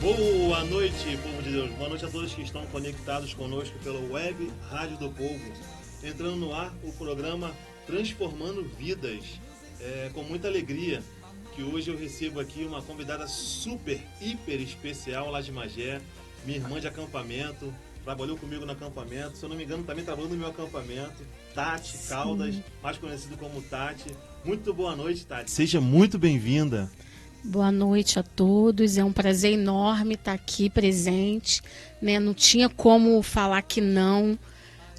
Boa noite, povo de Deus. Boa noite a todos que estão conectados conosco pela Web Rádio do Povo. Entrando no ar o programa Transformando Vidas. Com muita alegria que hoje eu recebo aqui uma convidada super, hiper especial lá de Magé, minha irmã de acampamento, trabalhou comigo no acampamento, se eu não me engano também trabalhou no meu acampamento, Tati Caldas, mais conhecido como Tati. Muito boa noite, Tati. Seja muito bem-vinda. Boa noite a todos, é um prazer enorme estar aqui presente, né? Não tinha como falar que não.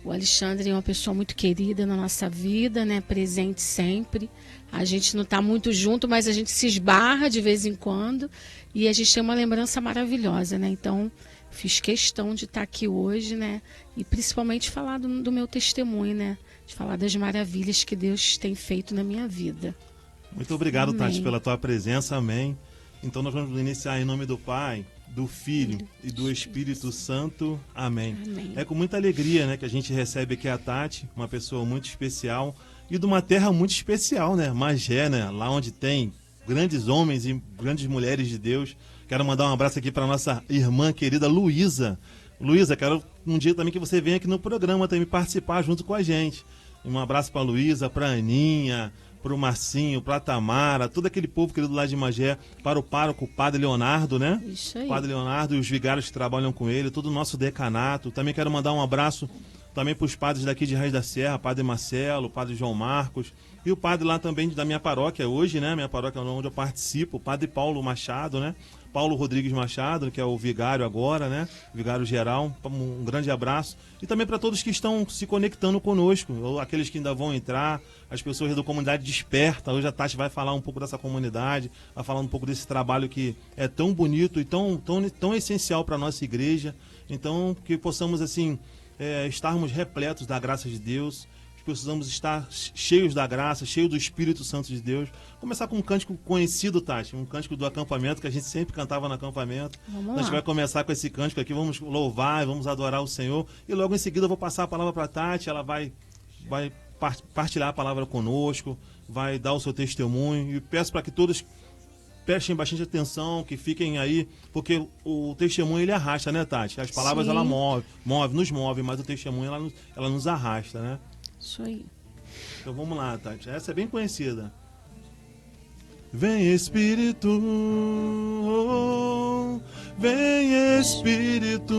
O Alexandre é uma pessoa muito querida na nossa vida, né? Presente sempre. A gente não está muito junto, mas a gente se esbarra de vez em quando e a gente tem uma lembrança maravilhosa, né? Então, fiz questão de estar aqui hoje, né? E principalmente falar do meu testemunho, né? De falar das maravilhas que Deus tem feito na minha vida. Muito obrigado, Amém. Tati, pela tua presença. Amém. Então nós vamos iniciar em nome do Pai, do Filho e do Espírito Santo. Amém. Amém. É com muita alegria, né, que a gente recebe aqui a Tati, uma pessoa muito especial e de uma terra muito especial, né? Magé, né? Lá onde tem grandes homens e grandes mulheres de Deus. Quero mandar um abraço aqui para nossa irmã querida Luísa. Luísa, quero um dia também que você venha aqui no programa também participar junto com a gente. Um abraço para Luísa, para Aninha, para o Marcinho, para a Tamara, todo aquele povo querido lá de Magé, para o pároco, o Padre Leonardo, né? Isso aí. Padre Leonardo e os vigários que trabalham com ele, todo o nosso decanato. Também quero mandar um abraço também para os padres daqui de Raiz da Serra, Padre Marcelo, Padre João Marcos, e o padre lá também da minha paróquia hoje, né? Minha paróquia onde eu participo, o Padre Paulo Machado, né? Paulo Rodrigues Machado, que é o vigário agora, né? Vigário geral, um grande abraço. E também para todos que estão se conectando conosco, ou aqueles que ainda vão entrar, as pessoas da comunidade Desperta. Hoje a Tati vai falar um pouco dessa comunidade, vai falar um pouco desse trabalho que é tão bonito e tão essencial para a nossa igreja. Então, que possamos, assim, estarmos repletos da graça de Deus. Precisamos estar cheios da graça, cheios do Espírito Santo de Deus. Começar com um cântico conhecido, Tati, um cântico do acampamento, que a gente sempre cantava no acampamento. Vamos A gente lá. vai começar com esse cântico aqui, vamos louvar, vamos adorar o Senhor. E logo em seguida eu vou passar a palavra para a Tati, ela vai partilhar a palavra conosco, vai dar o seu testemunho. E peço para que todos prestem bastante atenção, que fiquem aí, porque o testemunho ele arrasta, né, Tati? As palavras Sim. ela nos move, mas o testemunho ela nos arrasta, né? Isso aí. Então vamos lá, Tati. Essa é bem conhecida. Vem Espírito, vem Espírito,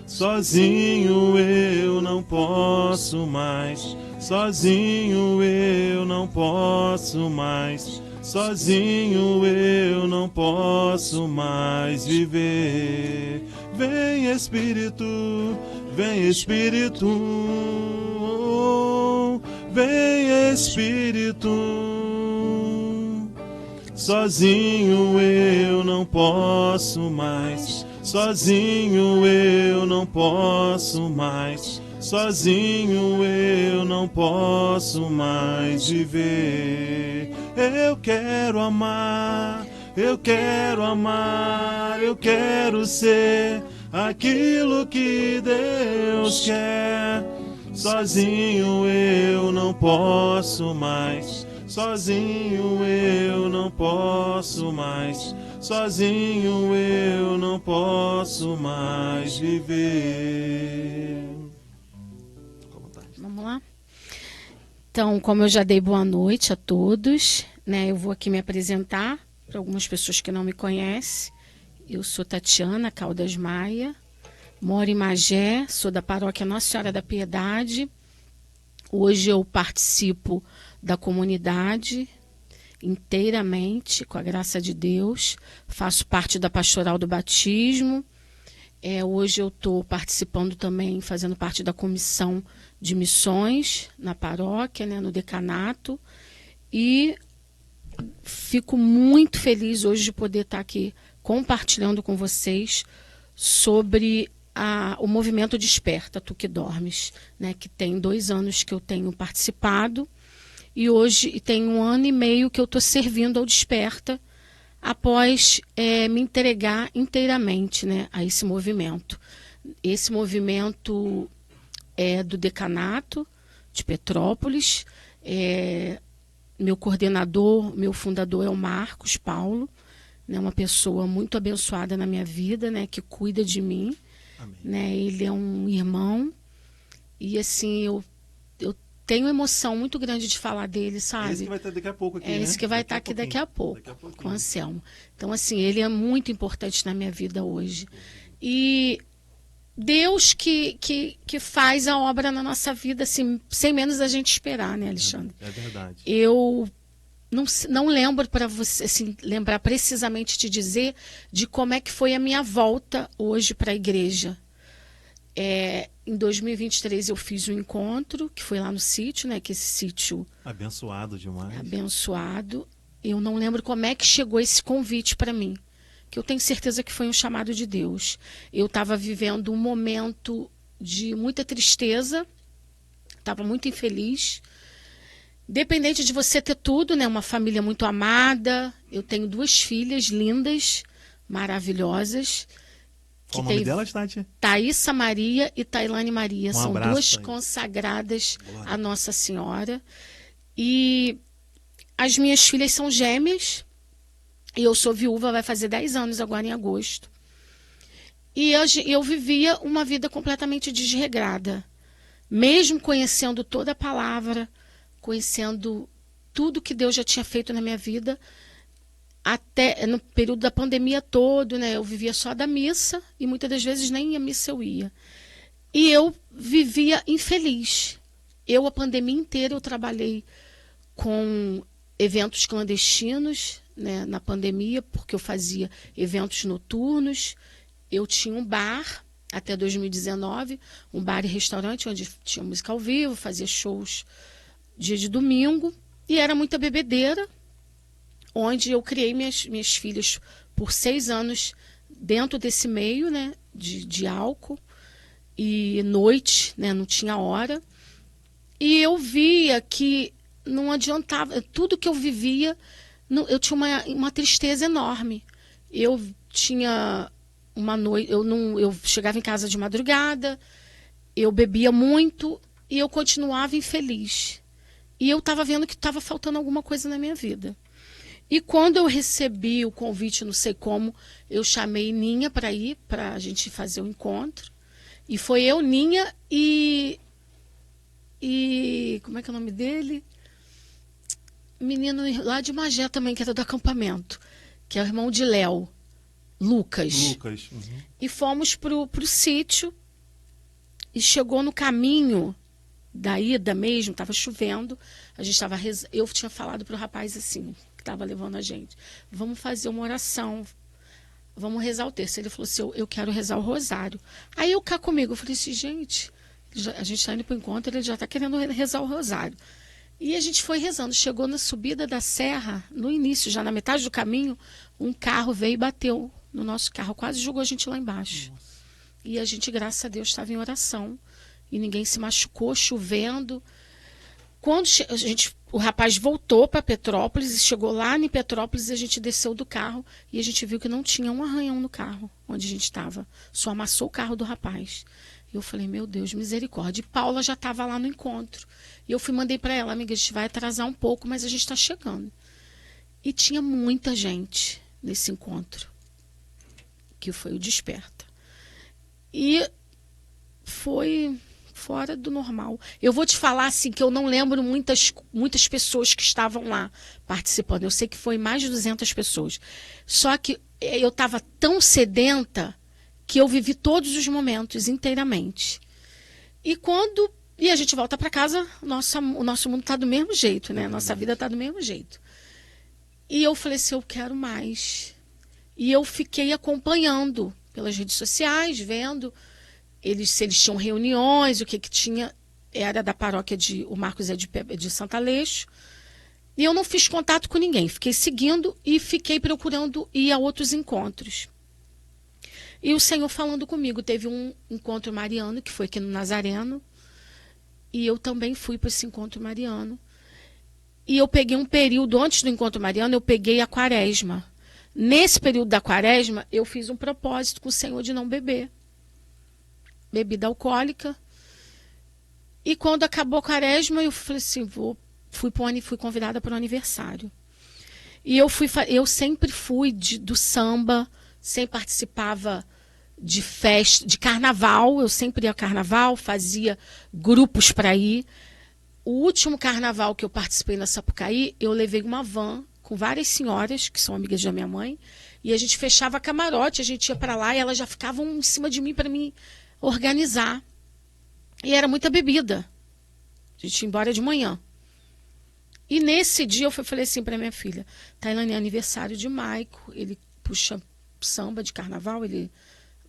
sozinho eu não posso mais, sozinho eu não posso mais, sozinho eu não posso mais viver. Vem Espírito, vem Espírito, vem Espírito, sozinho eu não posso mais, sozinho eu não posso mais, sozinho eu não posso mais viver. Eu quero amar, eu quero amar, eu quero ser aquilo que Deus quer. Sozinho eu não posso mais, sozinho eu não posso mais, sozinho eu não posso mais viver. Vamos lá? Então, como eu já dei boa noite a todos, né? Eu vou aqui me apresentar para algumas pessoas que não me conhecem. Eu sou Tatiana Caldas Maia, moro em Magé, sou da paróquia Nossa Senhora da Piedade. Hoje eu participo da comunidade inteiramente, com a graça de Deus. Faço parte da Pastoral do Batismo. Hoje eu estou participando também, fazendo parte da comissão de missões na paróquia, né, no decanato. E fico muito feliz hoje de poder estar aqui compartilhando com vocês sobre o movimento Desperta, Tu que Dormes, né, que tem 2 anos que eu tenho participado e hoje tem 1 ano e meio que eu estou servindo ao Desperta após me entregar inteiramente, né, a esse movimento. Esse movimento é do decanato de Petrópolis, meu coordenador, meu fundador é o Marcos Paulo, né, uma pessoa muito abençoada na minha vida, né, que cuida de mim. Amém. Né, ele é um irmão e assim eu tenho emoção muito grande de falar dele, sabe? É esse que vai estar daqui a pouco aqui, É né? esse que vai estar aqui daqui a pouco, com o Anselmo. Então, assim, ele é muito importante na minha vida hoje. E Deus que faz a obra na nossa vida, assim, sem menos a gente esperar, né, Alexandre? É verdade. Eu não lembro para você, assim, lembrar precisamente te dizer de como é que foi a minha volta hoje para a igreja. Em 2023 eu fiz um encontro, que foi lá no sítio, né? Que esse sítio Abençoado demais. abençoado. Eu não lembro como é que chegou esse convite para mim, que eu tenho certeza que foi um chamado de Deus. Eu estava vivendo um momento de muita tristeza, estava muito infeliz. Dependente de você ter tudo, né? Uma família muito amada. Eu tenho 2 filhas lindas, maravilhosas. Qual o nome delas, Tati? Thaísa Maria e Tailane Maria. São abraço, 2 Thaís. consagradas Glória. à Nossa Senhora. E as minhas filhas são gêmeas. E eu sou viúva, vai fazer 10 anos agora em agosto. E eu vivia uma vida completamente desregrada. Mesmo conhecendo toda a palavra, conhecendo tudo que Deus já tinha feito na minha vida, até no período da pandemia todo, né? Eu vivia só da missa e muitas das vezes nem a missa eu ia. E eu vivia infeliz. A pandemia inteira, eu trabalhei com eventos clandestinos, né, na pandemia, porque eu fazia eventos noturnos. Eu tinha um bar até 2019, um bar e restaurante onde tinha música ao vivo, fazia shows dia de domingo, e era muita bebedeira, onde eu criei minhas filhas por 6 anos dentro desse meio, né, de álcool, e noite, né, não tinha hora. E eu via que não adiantava, tudo que eu vivia, eu tinha uma tristeza enorme. Eu tinha uma noite, eu chegava em casa de madrugada, eu bebia muito e eu continuava infeliz. E eu estava vendo que estava faltando alguma coisa na minha vida. E quando eu recebi o convite, não sei como, eu chamei Ninha para ir, para a gente fazer o encontro. E foi eu, Ninha e como é que é o nome dele? Menino lá de Magé também, que era do acampamento, que é o irmão de Léo, Lucas. Uhum. E fomos pro sítio e chegou no caminho da ida mesmo, estava chovendo, a gente estava eu tinha falado pro rapaz assim, que estava levando a gente, vamos fazer uma oração, vamos rezar o terço. Ele falou assim, eu quero rezar o rosário. Aí eu cá comigo, eu falei assim, gente, a gente está indo para o encontro, ele já está querendo rezar o rosário. E a gente foi rezando, chegou na subida da serra, no início, já na metade do caminho, um carro veio e bateu no nosso carro, quase jogou a gente lá embaixo. Nossa. E a gente, graças a Deus, estava em oração. E ninguém se machucou, chovendo. Quando o rapaz voltou para Petrópolis e chegou lá em Petrópolis, a gente desceu do carro e a gente viu que não tinha um arranhão no carro onde a gente estava. Só amassou o carro do rapaz. E eu falei, meu Deus, misericórdia. E Paula já estava lá no encontro. E eu mandei para ela, amiga, a gente vai atrasar um pouco, mas a gente está chegando. E tinha muita gente nesse encontro, que foi o Desperta. E foi fora do normal. Eu vou te falar assim que eu não lembro muitas pessoas que estavam lá participando. Eu sei que foi mais de 200 pessoas. Só que eu estava tão sedenta que eu vivi todos os momentos inteiramente. E a gente volta para casa, o nosso mundo está do mesmo jeito, né? Nossa vida está do mesmo jeito. E eu falei assim, eu quero mais. E eu fiquei acompanhando pelas redes sociais, vendo se eles tinham reuniões, o que tinha. Era da paróquia o Marcos é de Santo Aleixo. E eu não fiz contato com ninguém. Fiquei seguindo e fiquei procurando ir a outros encontros. E o Senhor falando comigo. Teve um encontro mariano, que foi aqui no Nazareno. E eu também fui para esse encontro mariano. E eu peguei um período, antes do encontro mariano, eu peguei a quaresma. Nesse período da quaresma, eu fiz um propósito com o Senhor de não beber. Bebida alcoólica. E quando acabou a quaresma, eu falei assim, fui convidada para o aniversário. E eu sempre fui do samba, sempre participava de festa, de carnaval. Eu sempre ia ao carnaval, fazia grupos para ir. O último carnaval que eu participei na Sapucaí, eu levei uma van com várias senhoras, que são amigas da minha mãe, e a gente fechava camarote, a gente ia para lá e elas já ficavam em cima de mim para me organizar. E era muita bebida. A gente ia embora de manhã. E nesse dia eu falei assim para minha filha, Tailane, é aniversário de Maico, ele puxa samba de carnaval,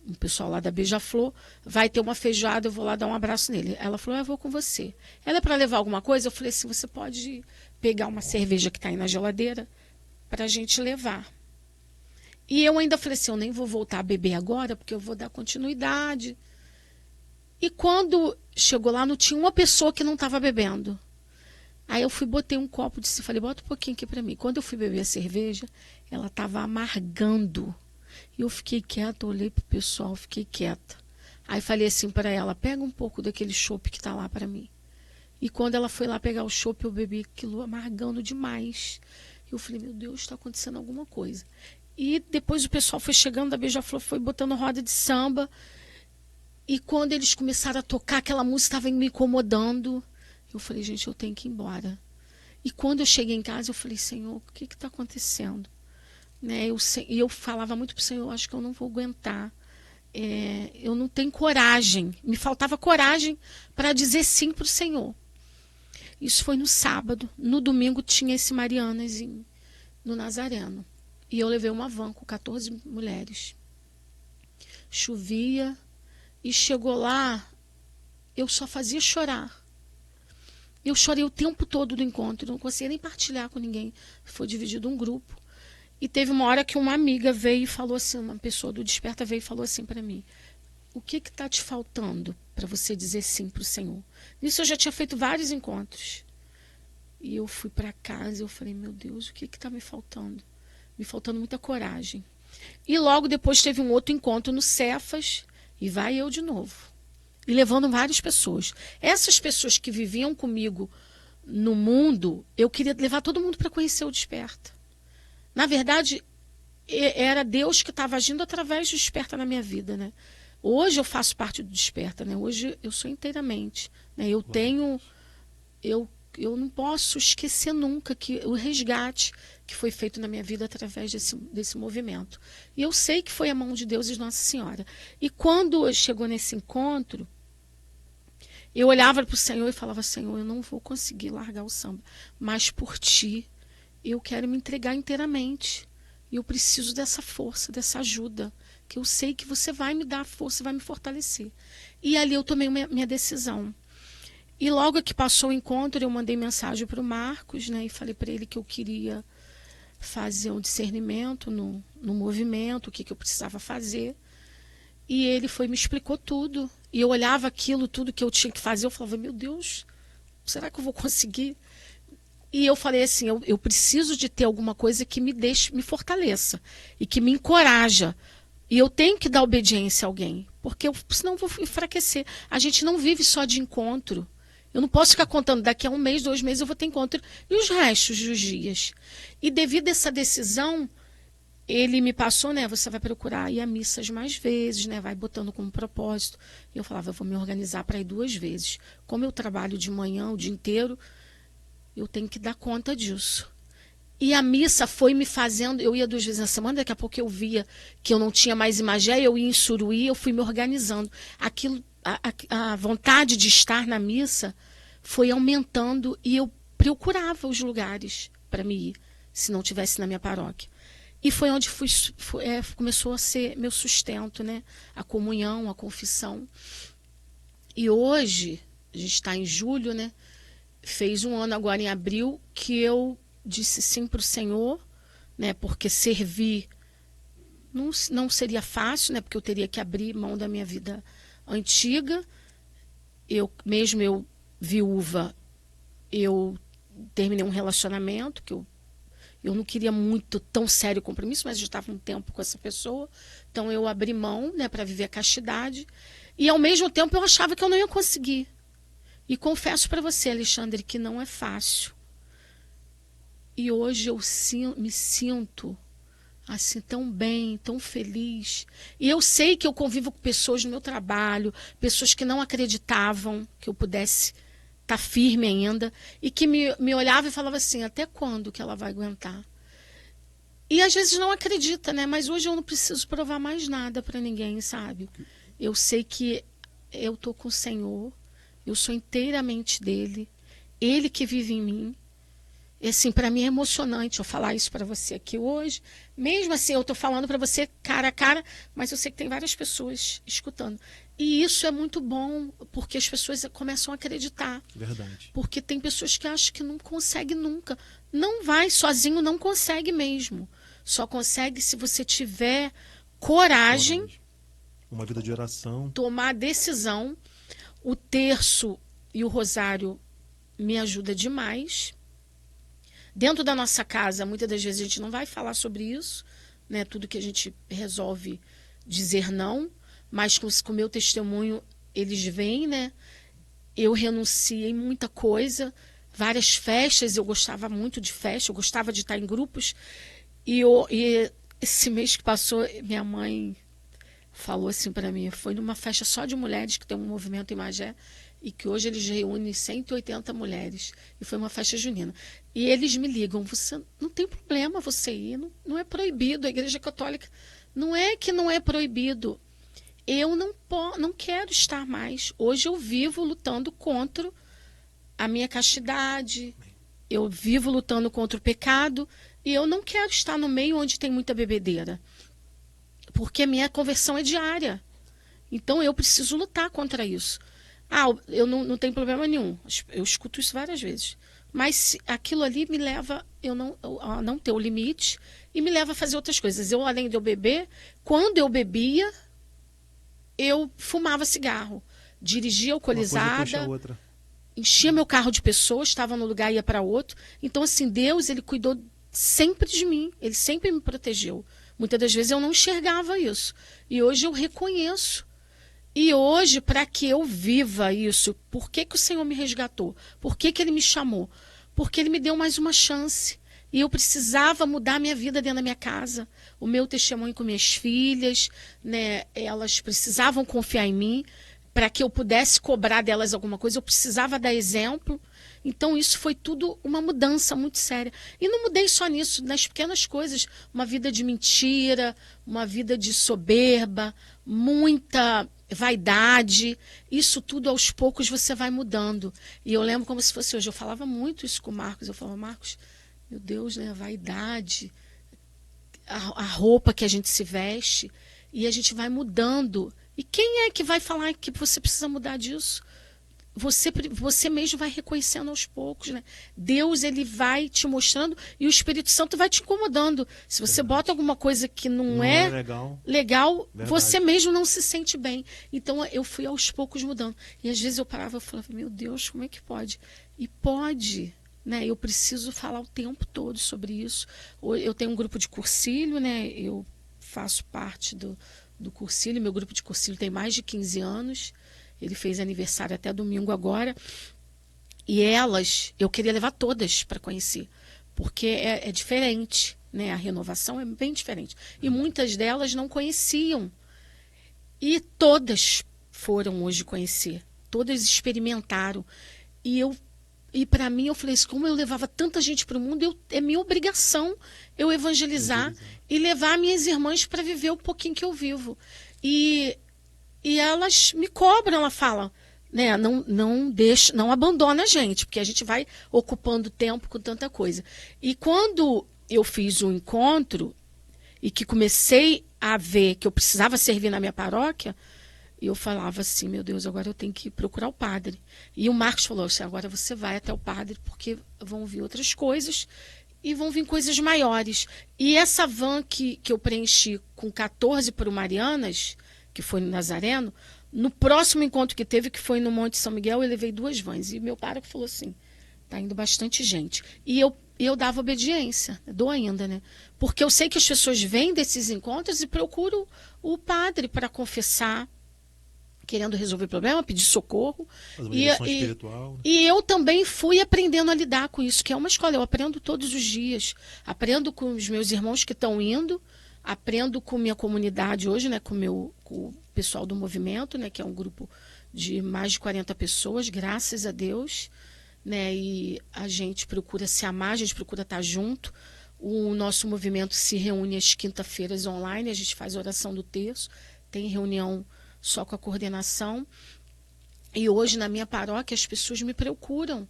um pessoal lá da Beija-Flor, vai ter uma feijoada, eu vou lá dar um abraço nele. Ela falou, eu vou com você. Ela é para levar alguma coisa? Eu falei assim, você pode pegar uma cerveja que está aí na geladeira para a gente levar. E eu ainda falei assim, eu nem vou voltar a beber agora, porque eu vou dar continuidade. E quando chegou lá, não tinha uma pessoa que não estava bebendo. Aí eu fui, botei um copo de falei, bota um pouquinho aqui para mim. Quando eu fui beber a cerveja, ela estava amargando. E eu fiquei quieta, olhei pro pessoal, fiquei quieta. Aí falei assim para ela, pega um pouco daquele chopp que tá lá para mim. E quando ela foi lá pegar o chopp, eu bebi aquilo amargando demais. Eu falei, meu Deus, está acontecendo alguma coisa. E depois o pessoal foi chegando da Beija-Flor, foi botando roda de samba. E quando eles começaram a tocar, aquela música estava me incomodando. Eu falei, gente, eu tenho que ir embora. E quando eu cheguei em casa, eu falei, Senhor, o que está acontecendo? Né? Eu falava muito para o Senhor, acho que eu não vou aguentar. Eu não tenho coragem. Me faltava coragem para dizer sim para o Senhor. Isso foi no sábado. No domingo tinha esse Marianas no Nazareno. E eu levei uma van com 14 mulheres. Chovia. E chegou lá, eu só fazia chorar. Eu chorei o tempo todo do encontro. Não conseguia nem partilhar com ninguém. Foi dividido um grupo. E teve uma hora que uma amiga veio e falou assim, uma pessoa do Desperta veio e falou assim para mim, o que está te faltando para você dizer sim para o Senhor? Nisso eu já tinha feito vários encontros. E eu fui para casa e eu falei, meu Deus, o que está me faltando? Me faltando muita coragem. E logo depois teve um outro encontro no Cefas, e vai eu de novo. E levando várias pessoas. Essas pessoas que viviam comigo no mundo, eu queria levar todo mundo para conhecer o Desperta. Na verdade, era Deus que estava agindo através do Desperta na minha vida, né? Hoje eu faço parte do Desperta, né? Hoje eu sou inteiramente, né? Eu não posso esquecer nunca que o resgate que foi feito na minha vida através desse movimento. E eu sei que foi a mão de Deus e de Nossa Senhora. E quando chegou nesse encontro, eu olhava para o Senhor e falava, Senhor, eu não vou conseguir largar o samba, mas por Ti, eu quero me entregar inteiramente. E eu preciso dessa força, dessa ajuda, que eu sei que você vai me dar força, vai me fortalecer. E ali eu tomei minha decisão. E logo que passou o encontro, eu mandei mensagem para o Marcos, né, e falei para ele que eu queria fazer um discernimento no movimento, o que eu precisava fazer. E ele me explicou tudo. E eu olhava aquilo, tudo que eu tinha que fazer, eu falava, meu Deus, será que eu vou conseguir? E eu falei assim, eu preciso de ter alguma coisa que me fortaleça e que me encoraja. E eu tenho que dar obediência a alguém, porque senão eu vou enfraquecer. A gente não vive só de encontro. Eu não posso ficar contando, daqui a 1 mês, 2 meses eu vou ter encontro. E os restos dos dias? E devido a essa decisão, ele me passou, né? Você vai procurar ir a missas mais vezes, né? Vai botando como propósito. E eu falava, eu vou me organizar para ir 2 vezes. Como eu trabalho de manhã, o dia inteiro, eu tenho que dar conta disso. E a missa foi me fazendo, eu ia 2 vezes na semana, daqui a pouco eu via que eu não tinha mais Imagé, eu ia em Suruí, eu fui me organizando. Aquilo, a vontade de estar na missa foi aumentando e eu procurava os lugares para me ir, se não tivesse na minha paróquia. E foi onde começou a ser meu sustento, né? A comunhão, a confissão. E hoje, a gente está em julho, né? Fez 1 ano agora em abril que eu disse sim para o Senhor, né? Porque servir não seria fácil, né? Porque eu teria que abrir mão da minha vida antiga. Mesmo eu viúva, eu terminei um relacionamento que eu não queria muito tão sério compromisso, mas eu estava um tempo com essa pessoa. Então eu abri mão, né, para viver a castidade. E ao mesmo tempo eu achava que eu não ia conseguir. E confesso para você, Alexandre, que não é fácil. E hoje eu me sinto assim tão bem, tão feliz. E eu sei que eu convivo com pessoas no meu trabalho, pessoas que não acreditavam que eu pudesse estar firme ainda, e que me olhava e falava assim, até quando que ela vai aguentar? E às vezes não acredita, né? Mas hoje eu não preciso provar mais nada para ninguém, sabe? Eu sei que eu tô com o Senhor, eu sou inteiramente dele, ele que vive em mim. E assim, para mim é emocionante eu falar isso para você aqui hoje. Mesmo assim, eu estou falando para você cara a cara, mas eu sei que tem várias pessoas escutando. E isso é muito bom, porque as pessoas começam a acreditar. Verdade. Porque tem pessoas que acham que não consegue nunca. Não vai, sozinho não consegue mesmo. Só consegue se você tiver coragem, uma vida de oração, tomar a decisão. O terço e o rosário me ajuda demais. Dentro da nossa casa, muitas das vezes a gente não vai falar sobre isso, né? Tudo que a gente resolve dizer não, mas com o meu testemunho eles vêm, né? Eu renunciei muita coisa, várias festas, eu gostava muito de festa, eu gostava de estar em grupos. E esse mês que passou, minha mãe falou assim para mim, foi numa festa só de mulheres, que tem um movimento em Magé, e que hoje eles reúnem 180 mulheres. E foi uma festa junina. E eles me ligam, você não tem problema você ir, não é proibido. A Igreja Católica não é que não é proibido. Eu não quero estar mais. Hoje eu vivo lutando contra a minha castidade, eu vivo lutando contra o pecado, e eu não quero estar no meio onde tem muita bebedeira. Porque a minha conversão é diária. Então eu preciso lutar contra isso. Eu não tenho problema nenhum. Eu escuto isso várias vezes. Mas aquilo ali me leva a não ter o limite e me leva a fazer outras coisas. Eu, além de eu beber, quando eu bebia, eu fumava cigarro. Dirigia alcoolizada, uma coisa puxa a outra. Enchia meu carro de pessoas, estava no lugar e ia para outro. Então, assim, Deus, ele cuidou sempre de mim. Ele sempre me protegeu. Muitas das vezes eu não enxergava isso. E hoje eu reconheço. E hoje, para que eu viva isso, por que o Senhor me resgatou? Por que Ele me chamou? Porque Ele me deu mais uma chance. E eu precisava mudar a minha vida dentro da minha casa. O meu testemunho com minhas filhas, né, elas precisavam confiar em mim. Para que eu pudesse cobrar delas alguma coisa, eu precisava dar exemplo. Então, isso foi tudo uma mudança muito séria. E não mudei só nisso, nas pequenas coisas. Uma vida de mentira, uma vida de soberba, muita vaidade. Isso tudo, aos poucos, você vai mudando. E eu lembro como se fosse hoje. Eu falava muito isso com o Marcos. Eu falava, Marcos, meu Deus, né, a vaidade, a roupa que a gente se veste. E a gente vai mudando. E quem é que vai falar que você precisa mudar disso? Você mesmo vai reconhecendo aos poucos, né? Deus, ele vai te mostrando e o Espírito Santo vai te incomodando. Se você bota alguma coisa que não é legal, você mesmo não se sente bem. Então, eu fui aos poucos mudando. E às vezes eu parava e falava, meu Deus, como é que pode? E pode, né? Eu preciso falar o tempo todo sobre isso. Eu tenho um grupo de cursilho, né? Eu faço parte do cursilho. Meu grupo de cursilho tem mais de 15 anos. Ele fez aniversário até domingo agora. E elas, eu queria levar todas para conhecer. Porque é diferente, né? A renovação é bem diferente. E muitas delas não conheciam. E todas foram hoje conhecer. Todas experimentaram. E para mim, eu falei assim, como eu levava tanta gente para o mundo, é minha obrigação eu evangelizar e levar minhas irmãs para viver o pouquinho que eu vivo. E elas me cobram, ela fala, né, não abandona a gente, porque a gente vai ocupando tempo com tanta coisa. E quando eu fiz um encontro e que comecei a ver que eu precisava servir na minha paróquia, eu falava assim, meu Deus, agora eu tenho que procurar o padre. E o Marcos falou assim, agora você vai até o padre, porque vão vir outras coisas e vão vir coisas maiores. E essa van que eu preenchi com 14 para o Marianas, que foi no Nazareno, no próximo encontro que teve, que foi no Monte São Miguel, eu levei 2 vans. E meu pároco falou assim, tá indo bastante gente. E eu dava obediência, dou ainda, né? Porque eu sei que as pessoas vêm desses encontros e procuram o padre para confessar, querendo resolver problema, pedir socorro. Fazer uma direção espiritual. Né? E eu também fui aprendendo a lidar com isso, que é uma escola. Eu aprendo todos os dias. Aprendo com os meus irmãos que estão indo, aprendo com minha comunidade hoje, né, com o pessoal do movimento, né, que é um grupo de mais de 40 pessoas, graças a Deus. Né, e a gente procura se amar, a gente procura estar junto. O nosso movimento se reúne às quinta-feiras online, a gente faz oração do terço, tem reunião só com a coordenação. E hoje, na minha paróquia, as pessoas me procuram,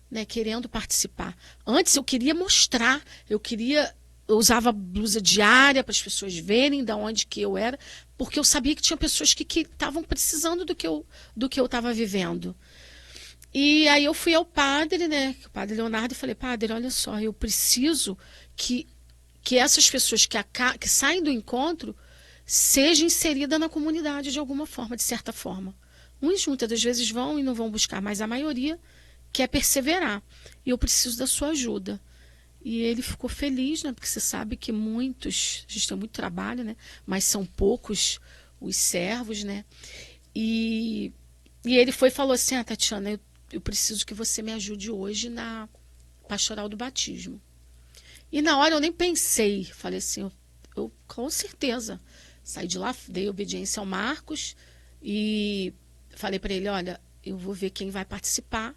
né, querendo participar. Antes eu queria mostrar, eu usava blusa diária para as pessoas verem de onde que eu era, porque eu sabia que tinha pessoas que estavam precisando do que eu estava vivendo. E aí eu fui ao padre, né, o padre Leonardo, e falei, padre, olha só, eu preciso que essas pessoas que saem do encontro sejam inseridas na comunidade de alguma forma, de certa forma. Uns muitas das vezes vão e não vão buscar, mas a maioria quer perseverar. E eu preciso da sua ajuda. E ele ficou feliz, né, porque você sabe que a gente tem muito trabalho, né, mas são poucos os servos, né. E ele foi e falou assim, Tatiana, eu preciso que você me ajude hoje na pastoral do batismo. E na hora eu nem pensei, falei assim, eu com certeza. Saí de lá, dei obediência ao Marcos e falei para ele, olha, eu vou ver quem vai participar.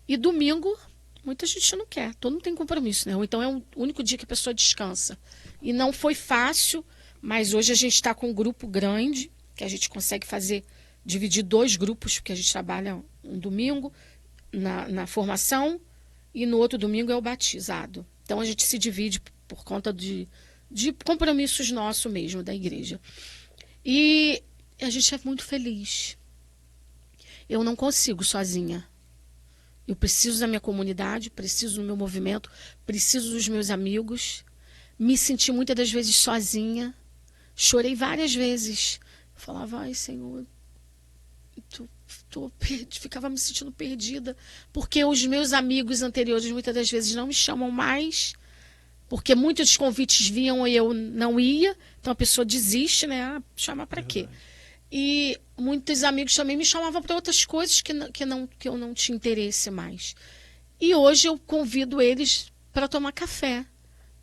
E domingo, muita gente não quer, todo mundo tem compromisso, né? Ou então é o único dia que a pessoa descansa. E não foi fácil, mas hoje a gente está com um grupo grande, que a gente consegue dividir 2 grupos, porque a gente trabalha um domingo, na formação, e no outro domingo é o batizado. Então a gente se divide por conta de compromissos nossos mesmo, da igreja. E a gente é muito feliz. Eu não consigo sozinha. Eu preciso da minha comunidade, preciso do meu movimento, preciso dos meus amigos. Me senti muitas das vezes sozinha. Chorei várias vezes. Falava, ai, Senhor, ficava me sentindo perdida, porque os meus amigos anteriores muitas das vezes não me chamam mais, porque muitos convites vinham e eu não ia, então a pessoa desiste, né? Chamar para quê? E muitos amigos também me chamavam para outras coisas que eu não tinha interesse mais. E hoje eu convido eles para tomar café.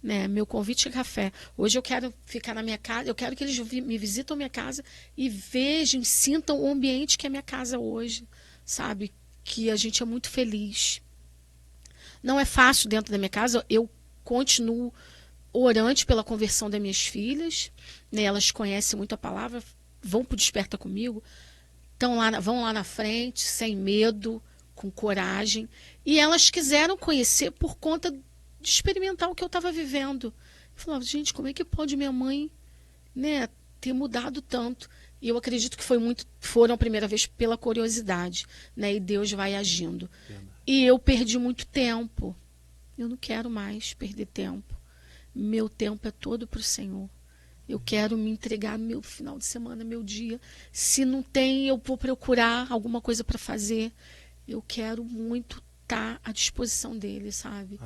Né? Meu convite é café. Hoje eu quero ficar na minha casa, eu quero que eles me visitem a minha casa e vejam, sintam o ambiente que é a minha casa hoje, sabe? Que a gente é muito feliz. Não é fácil dentro da minha casa, eu continuo orante pela conversão das minhas filhas, né? Elas conhecem muito a palavra, vão para o Desperta Comigo, vão lá na frente, sem medo, com coragem, e elas quiseram conhecer por conta de experimentar o que eu estava vivendo. Eu falava, gente, como é que pode minha mãe, né, ter mudado tanto? E eu acredito que foram a primeira vez pela curiosidade, né, e Deus vai agindo. E eu perdi muito tempo. Eu não quero mais perder tempo. Meu tempo é todo para o Senhor. Eu quero me entregar meu final de semana, meu dia. Se não tem, eu vou procurar alguma coisa para fazer. Eu quero muito estar à disposição dele, sabe?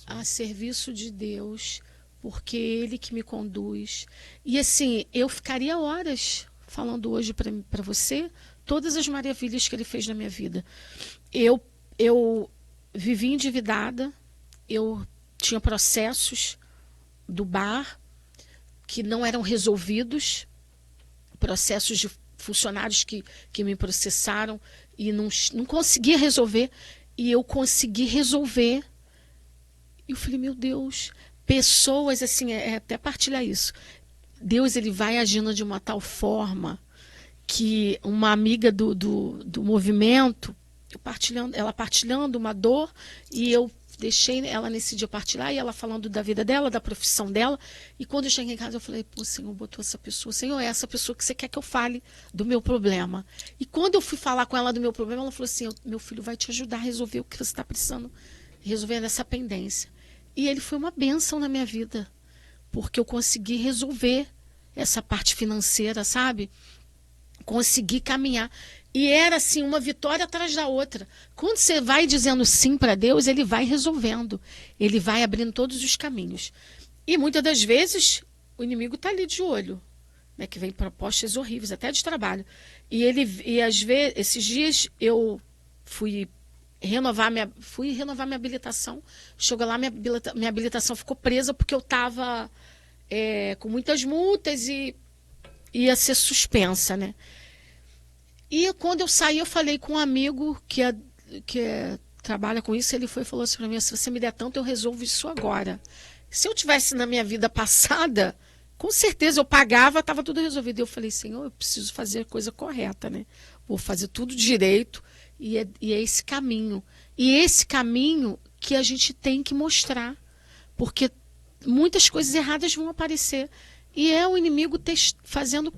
A serviço de Deus, porque ele que me conduz. E assim, eu ficaria horas falando hoje para você todas as maravilhas que ele fez na minha vida. Eu vivi endividada, eu tinha processos do bar que não eram resolvidos, processos de funcionários que me processaram e não conseguia resolver. E eu consegui resolver. E eu falei, meu Deus, pessoas, assim, até partilhar isso. Deus, ele vai agindo de uma tal forma que uma amiga do movimento, ela partilhando uma dor, e eu deixei ela nesse dia partilhar, e ela falando da vida dela, da profissão dela. E quando eu cheguei em casa, eu falei, pô, Senhor, botou essa pessoa. Senhor, é essa pessoa que você quer que eu fale do meu problema. E quando eu fui falar com ela do meu problema, ela falou assim, meu filho vai te ajudar a resolver o que você está precisando resolver nessa pendência. E ele foi uma bênção na minha vida, porque eu consegui resolver essa parte financeira, sabe? Consegui caminhar. E era assim, uma vitória atrás da outra. Quando você vai dizendo sim para Deus, ele vai resolvendo. Ele vai abrindo todos os caminhos. E muitas das vezes, o inimigo está ali de olho. né, que vem propostas horríveis, até de trabalho. E às vezes, esses dias eu fui renovar minha habilitação. Chegou lá, minha habilitação ficou presa porque eu estava com muitas multas e ia ser suspensa, né? E quando eu saí, eu falei com um amigo que trabalha com isso, ele foi e falou assim para mim: se você me der tanto, eu resolvo isso agora. Se eu tivesse na minha vida passada, com certeza eu pagava, estava tudo resolvido. E eu falei: Senhor, eu preciso fazer a coisa correta, né? Vou fazer tudo direito, e é esse caminho. E esse caminho que a gente tem que mostrar, porque muitas coisas erradas vão aparecer. E é o inimigo fazendo,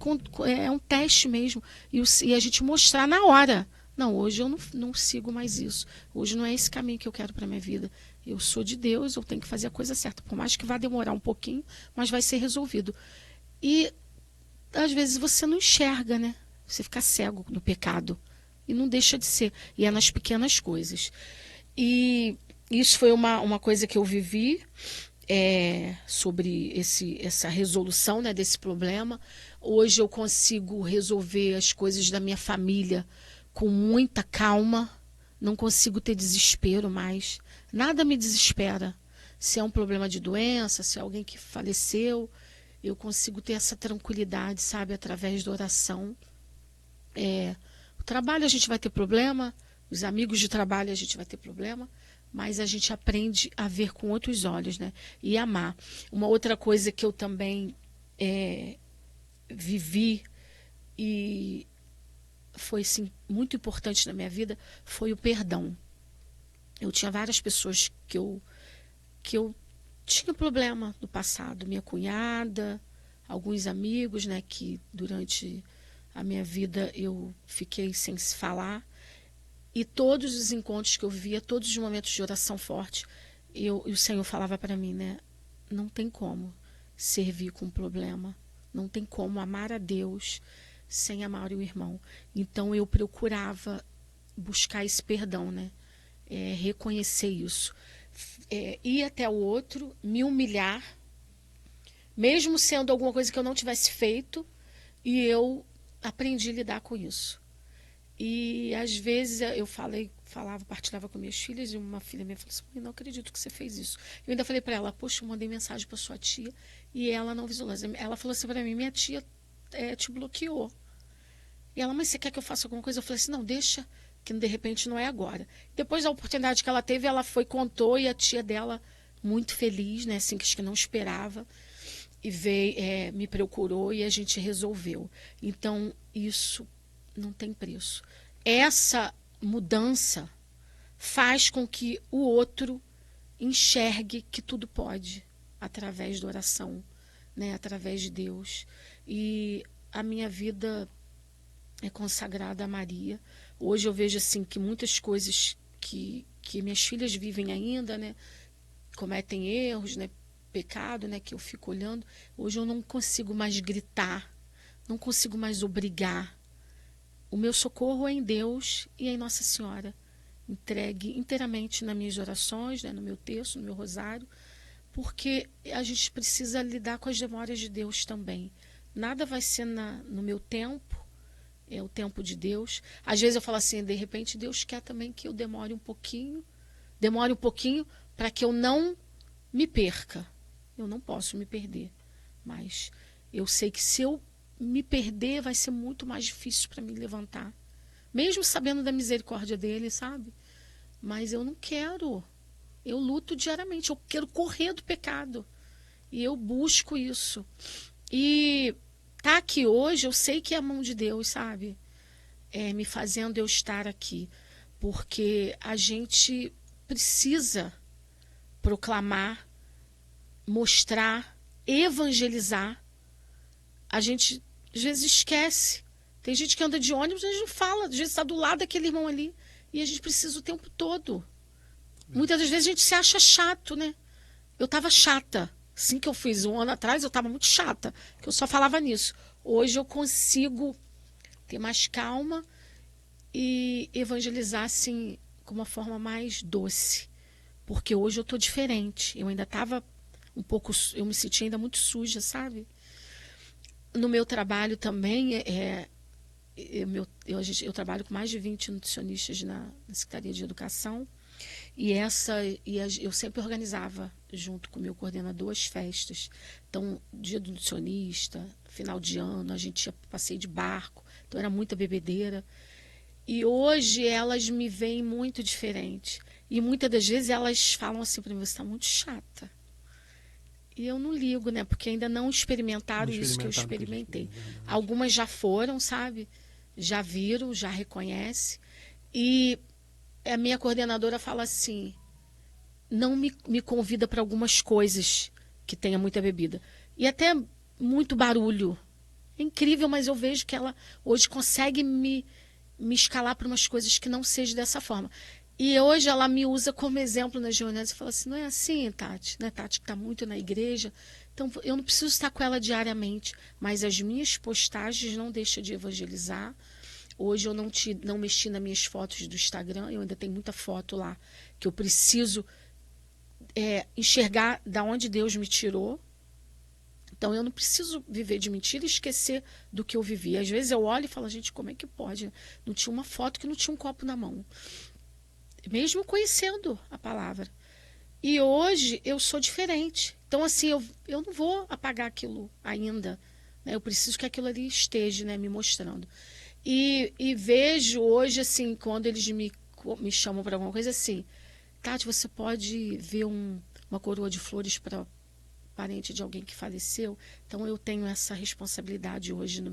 é um teste mesmo. E a gente mostrar na hora. Não, hoje eu não sigo mais isso. Hoje não é esse caminho que eu quero para a minha vida. Eu sou de Deus, eu tenho que fazer a coisa certa. Por mais que vá demorar um pouquinho, mas vai ser resolvido. E às vezes você não enxerga, né? Você fica cego no pecado. E não deixa de ser. E é nas pequenas coisas. E isso foi uma coisa que eu vivi sobre essa resolução, né, desse problema. Hoje eu consigo resolver as coisas da minha família com muita calma. Não consigo ter desespero mais. Nada me desespera. Se é um problema de doença, se é alguém que faleceu, eu consigo ter essa tranquilidade, sabe, através da oração. O trabalho a gente vai ter problema, os amigos de trabalho a gente vai ter problema, mas a gente aprende a ver com outros olhos, né? E amar. Uma outra coisa que eu também vivi e foi sim, muito importante na minha vida foi o perdão. Eu tinha várias pessoas que eu tinha problema no passado. Minha cunhada, alguns amigos, né, que durante a minha vida eu fiquei sem se falar. E todos os encontros que eu vivia, todos os momentos de oração forte, e o Senhor falava para mim, né? Não tem como servir com problema. Não tem como amar a Deus sem amar o irmão. Então eu procurava buscar esse perdão, né? Reconhecer isso. Ir até o outro, me humilhar, mesmo sendo alguma coisa que eu não tivesse feito, e eu aprendi a lidar com isso. E às vezes eu partilhava com minhas filhas, e uma filha minha falou assim: não acredito que você fez isso. Eu ainda falei para ela: poxa, eu mandei mensagem para sua tia e ela não visualizou. Ela falou assim para mim: minha tia te bloqueou. E ela: mas você quer que eu faça alguma coisa? Eu falei assim: não, deixa, que de repente não é agora. Depois da oportunidade que ela teve, ela foi, contou, e a tia dela, muito feliz, né, assim, que não esperava, e veio, me procurou e a gente resolveu. Então, isso não tem preço. Essa mudança faz com que o outro enxergue que tudo pode, através da oração, né, através de Deus. E a minha vida é consagrada a Maria. Hoje eu vejo assim que muitas coisas que minhas filhas vivem ainda, né, cometem erros, né, pecado, né, que eu fico olhando. Hoje eu não consigo mais gritar, não consigo mais obrigar. O meu socorro é em Deus e em Nossa Senhora. Entregue inteiramente nas minhas orações, né, no meu texto, no meu rosário, porque a gente precisa lidar com as demônias de Deus também. Nada vai ser no meu tempo, é o tempo de Deus. Às vezes eu falo assim: de repente Deus quer também que eu demore um pouquinho para que eu não me perca. Eu não posso me perder, mas eu sei que se eu me perder vai ser muito mais difícil para me levantar, mesmo sabendo da misericórdia dele, sabe? Mas eu não quero. Eu luto diariamente, eu quero correr do pecado e eu busco isso. E tá aqui hoje, eu sei que é a mão de Deus, sabe? Me fazendo eu estar aqui, porque a gente precisa proclamar, mostrar, evangelizar. A gente às vezes esquece. Tem gente que anda de ônibus, a gente não fala, às vezes está do lado daquele irmão ali, e a gente precisa o tempo todo. Muitas das vezes a gente se acha chato, né? Eu estava chata. Assim que eu fiz 1 ano atrás, eu estava muito chata, que eu só falava nisso. Hoje eu consigo ter mais calma e evangelizar assim com uma forma mais doce. Porque hoje eu estou diferente. Eu ainda estava um pouco, eu me sentia ainda muito suja, sabe? no meu trabalho também, eu trabalho com mais de 20 nutricionistas na Secretaria de Educação, eu sempre organizava, junto com o meu coordenador, as festas. Então, dia do nutricionista, final de ano, a gente ia passeio de barco, então era muita bebedeira. E hoje elas me veem muito diferente. E muitas das vezes elas falam assim para mim: você está muito chata. E eu não ligo, né? Porque ainda não experimentaram isso que eu experimentei. Algumas já foram, sabe? Já viram, já reconhecem. E a minha coordenadora fala assim: não me convida para algumas coisas que tenha muita bebida. E até muito barulho. É incrível, mas eu vejo que ela hoje consegue me escalar para umas coisas que não seja dessa forma. E hoje ela me usa como exemplo nas reuniões e fala assim: não é assim, Tati, né? Tati que está muito na igreja, então eu não preciso estar com ela diariamente, mas as minhas postagens não deixam de evangelizar. Hoje eu não mexi nas minhas fotos do Instagram, eu ainda tenho muita foto lá que eu preciso enxergar da onde Deus me tirou. Então eu não preciso viver de mentira e esquecer do que eu vivi. Às vezes eu olho e falo: gente, como é que pode? Não tinha uma foto que não tinha um copo na mão. Mesmo conhecendo a palavra. E hoje eu sou diferente. Então, assim, eu não vou apagar aquilo ainda. Né? Eu preciso que aquilo ali esteja, né, me mostrando. E vejo hoje, assim, quando eles me chamam para alguma coisa, assim: Tati, você pode ver uma coroa de flores para parente de alguém que faleceu? Então, eu tenho essa responsabilidade hoje no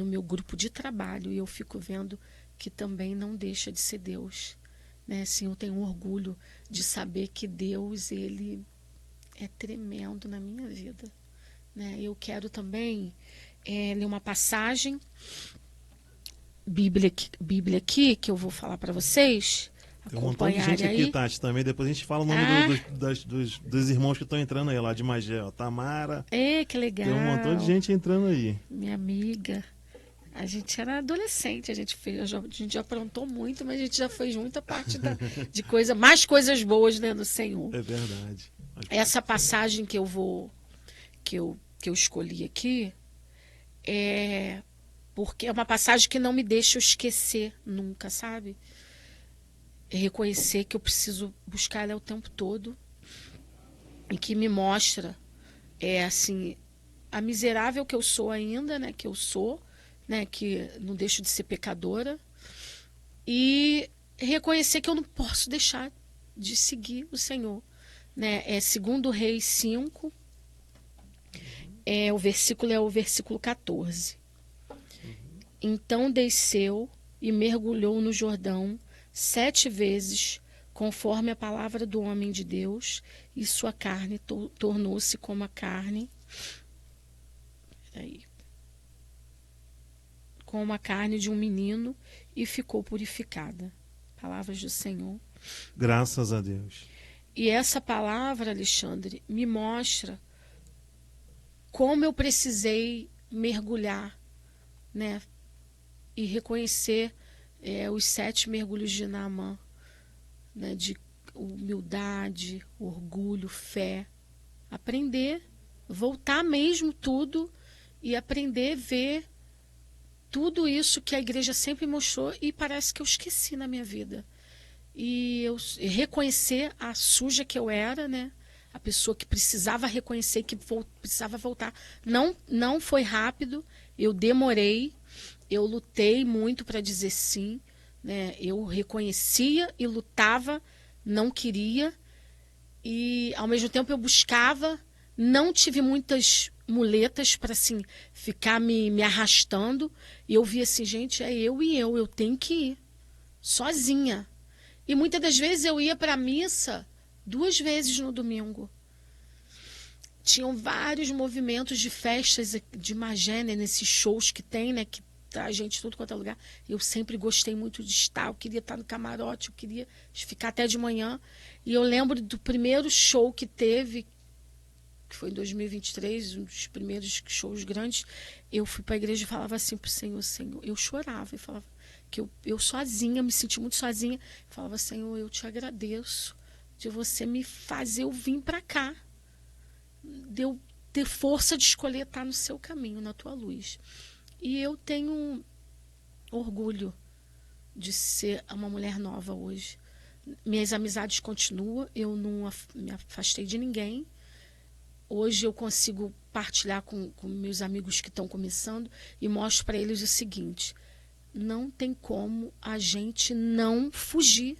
meu grupo de trabalho. E eu fico vendo que também não deixa de ser Deus. Né? Assim, eu tenho orgulho de saber que Deus, ele é tremendo na minha vida. Né? Eu quero também ler uma passagem Bíblia aqui, que eu vou falar para vocês. Tem um montão de gente aqui, Tati, também. Depois a gente fala o nome dos irmãos que estão entrando aí, lá de Magé. Ó. Tamara. Que legal. Tem um montão de gente entrando aí. Minha amiga. A gente era adolescente, a gente já aprontou muito, mas a gente já fez muita parte de mais coisas boas, né, no Senhor. É verdade. Essa passagem que eu escolhi aqui porque é uma passagem que não me deixa eu esquecer nunca, sabe? Reconhecer que eu preciso buscar ela o tempo todo e que me mostra assim, a miserável que eu sou ainda, né, que eu sou, né, que não deixo de ser pecadora, e reconhecer que eu não posso deixar de seguir o Senhor, né? 2 Reis 5, o versículo 14. Então desceu e mergulhou no Jordão 7 vezes, conforme a palavra do homem de Deus, e sua carne tornou-se como a carne. Como a carne de um menino, e ficou purificada. Palavras do Senhor. Graças a Deus. E essa palavra, Alexandre, me mostra como eu precisei mergulhar, né? E reconhecer os 7 mergulhos de Naamã, né? De humildade, orgulho, fé. Aprender, voltar mesmo tudo e aprender a ver tudo isso que a igreja sempre mostrou e parece que eu esqueci na minha vida. E eu reconhecer a suja que eu era, né? A pessoa que precisava reconhecer, que precisava voltar. Não foi rápido, eu demorei, eu lutei muito para dizer sim, né? Eu reconhecia e lutava, não queria, e ao mesmo tempo eu buscava, não tive muitas muletas para assim, ficar me arrastando, e eu via assim: gente, eu tenho que ir, sozinha. E muitas das vezes eu ia para a missa 2 vezes no domingo. Tinham vários movimentos de festas de Magé, né, nesses shows que tem, né, que traz gente de tudo quanto é lugar. Eu sempre gostei muito de estar, eu queria estar no camarote, eu queria ficar até de manhã. E eu lembro do primeiro show que teve, que foi em 2023, um dos primeiros shows grandes. Eu fui para a igreja e falava assim para o Senhor: Senhor, eu chorava e falava que eu sozinha, me senti muito sozinha. Eu falava: Senhor, eu te agradeço de você me fazer eu vir para cá, de eu ter força de escolher estar no seu caminho, na tua luz. E eu tenho orgulho de ser uma mulher nova hoje. Minhas amizades continuam, eu não me afastei de ninguém. Hoje eu consigo partilhar com meus amigos que estão começando e mostro para eles o seguinte: não tem como a gente não fugir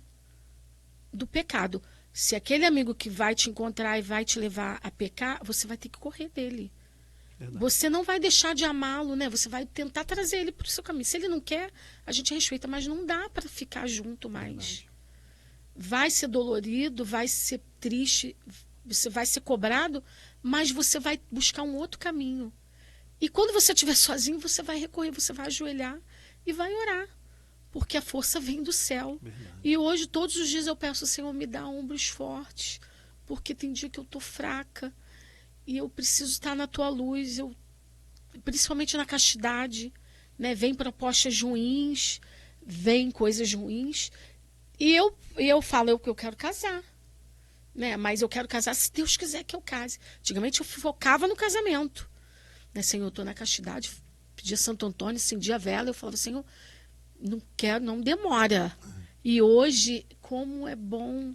do pecado. Se aquele amigo que vai te encontrar e vai te levar a pecar, você vai ter que correr dele. Verdade. Você não vai deixar de amá-lo, né? Você vai tentar trazer ele para o seu caminho. Se ele não quer, a gente respeita, mas não dá para ficar junto mais. Verdade. Vai ser dolorido, vai ser triste, você vai ser cobrado, mas você vai buscar um outro caminho. E quando você estiver sozinho, você vai recorrer, você vai ajoelhar e vai orar. Porque a força vem do céu. Verdade. E hoje, todos os dias, eu peço, Senhor, me dá ombros fortes. Porque tem dia que eu estou fraca. E eu preciso estar na tua luz. Principalmente na castidade. Né? Vem propostas ruins. Vem coisas ruins. E eu falo que eu quero casar. Né? Mas eu quero casar se Deus quiser que eu case. Antigamente eu focava no casamento. Né? Senhor, eu estou na castidade. Pedia Santo Antônio, acendia a vela. Eu falava, Senhor, não quero, não demora. E hoje, como é bom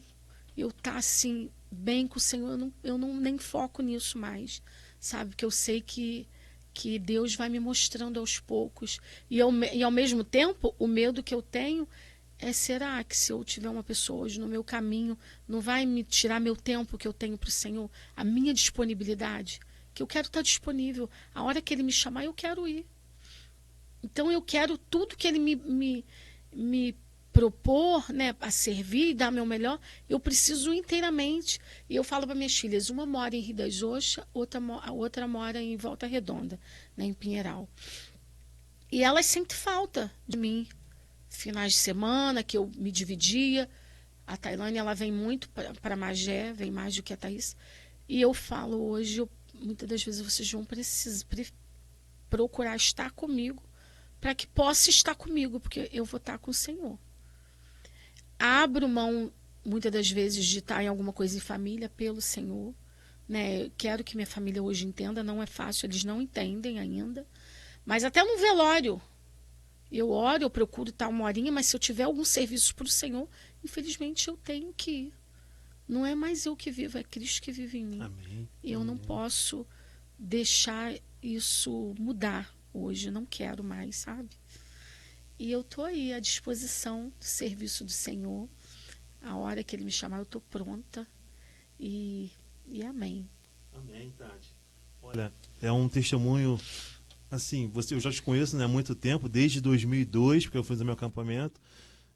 eu estar assim, bem com o Senhor, eu não nem foco nisso mais, sabe? Porque eu sei que Deus vai me mostrando aos poucos. E ao mesmo tempo, o medo que eu tenho é, será que se eu tiver uma pessoa hoje no meu caminho, não vai me tirar meu tempo que eu tenho para o Senhor, a minha disponibilidade? Que eu quero estar disponível. A hora que Ele me chamar, eu quero ir. Então eu quero tudo que Ele me propor, né, a servir e dar meu melhor, eu preciso inteiramente. E eu falo para minhas filhas, uma mora em Rio das Ostras, a outra mora em Volta Redonda, né, em Pinheiral. E elas sentem falta de mim. Finais de semana que eu me dividia. A Tailane, ela vem muito para Magé, vem mais do que a Thaís. E eu falo hoje, muitas das vezes vocês vão procurar estar comigo, para que possa estar comigo, porque eu vou estar com o Senhor. Abro mão, muitas das vezes, de estar em alguma coisa em família pelo Senhor. Né? Quero que minha família hoje entenda, não é fácil, eles não entendem ainda. Mas até no velório, eu oro, eu procuro estar uma horinha, mas se eu tiver algum serviço para o Senhor, infelizmente eu tenho que ir. Não é mais eu que vivo, é Cristo que vive em mim. Amém. E eu não posso deixar isso mudar. Hoje não quero mais, sabe? E eu tô aí à disposição do serviço do Senhor. A hora que Ele me chamar, eu tô pronta. E amém. Amém, Tati. Olha, é um testemunho, assim, eu já te conheço, né, há muito tempo, desde 2002, porque eu fiz o meu acampamento.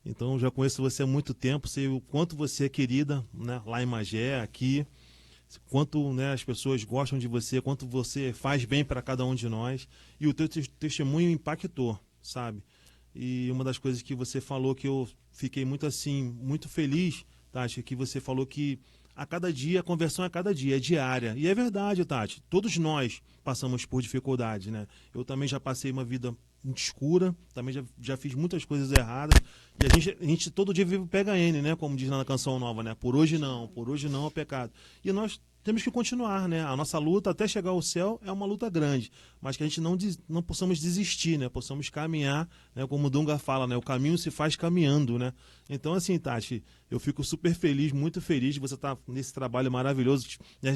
Então, eu já conheço você há muito tempo, sei o quanto você é querida, né, lá em Magé, aqui. Quanto, né, as pessoas gostam de você, quanto você faz bem para cada um de nós. E o teu testemunho impactou, sabe? E uma das coisas que você falou que eu fiquei muito assim, muito feliz, Tati, que você falou que a cada dia, a conversão é a cada dia, é diária. E é verdade, Tati, todos nós passamos por dificuldades, né? Eu também já passei uma vida muito escura, também já fiz muitas coisas erradas. E a gente todo dia vive o PHN, né? Como diz na canção nova, né? Por hoje não é o pecado. E nós temos que continuar, né? A nossa luta até chegar ao céu é uma luta grande, mas que a gente não possamos desistir, né? Possamos caminhar, né? Como o Dunga fala, né? O caminho se faz caminhando, né? Então, assim, Tati, eu fico super feliz, muito feliz de você estar nesse trabalho maravilhoso.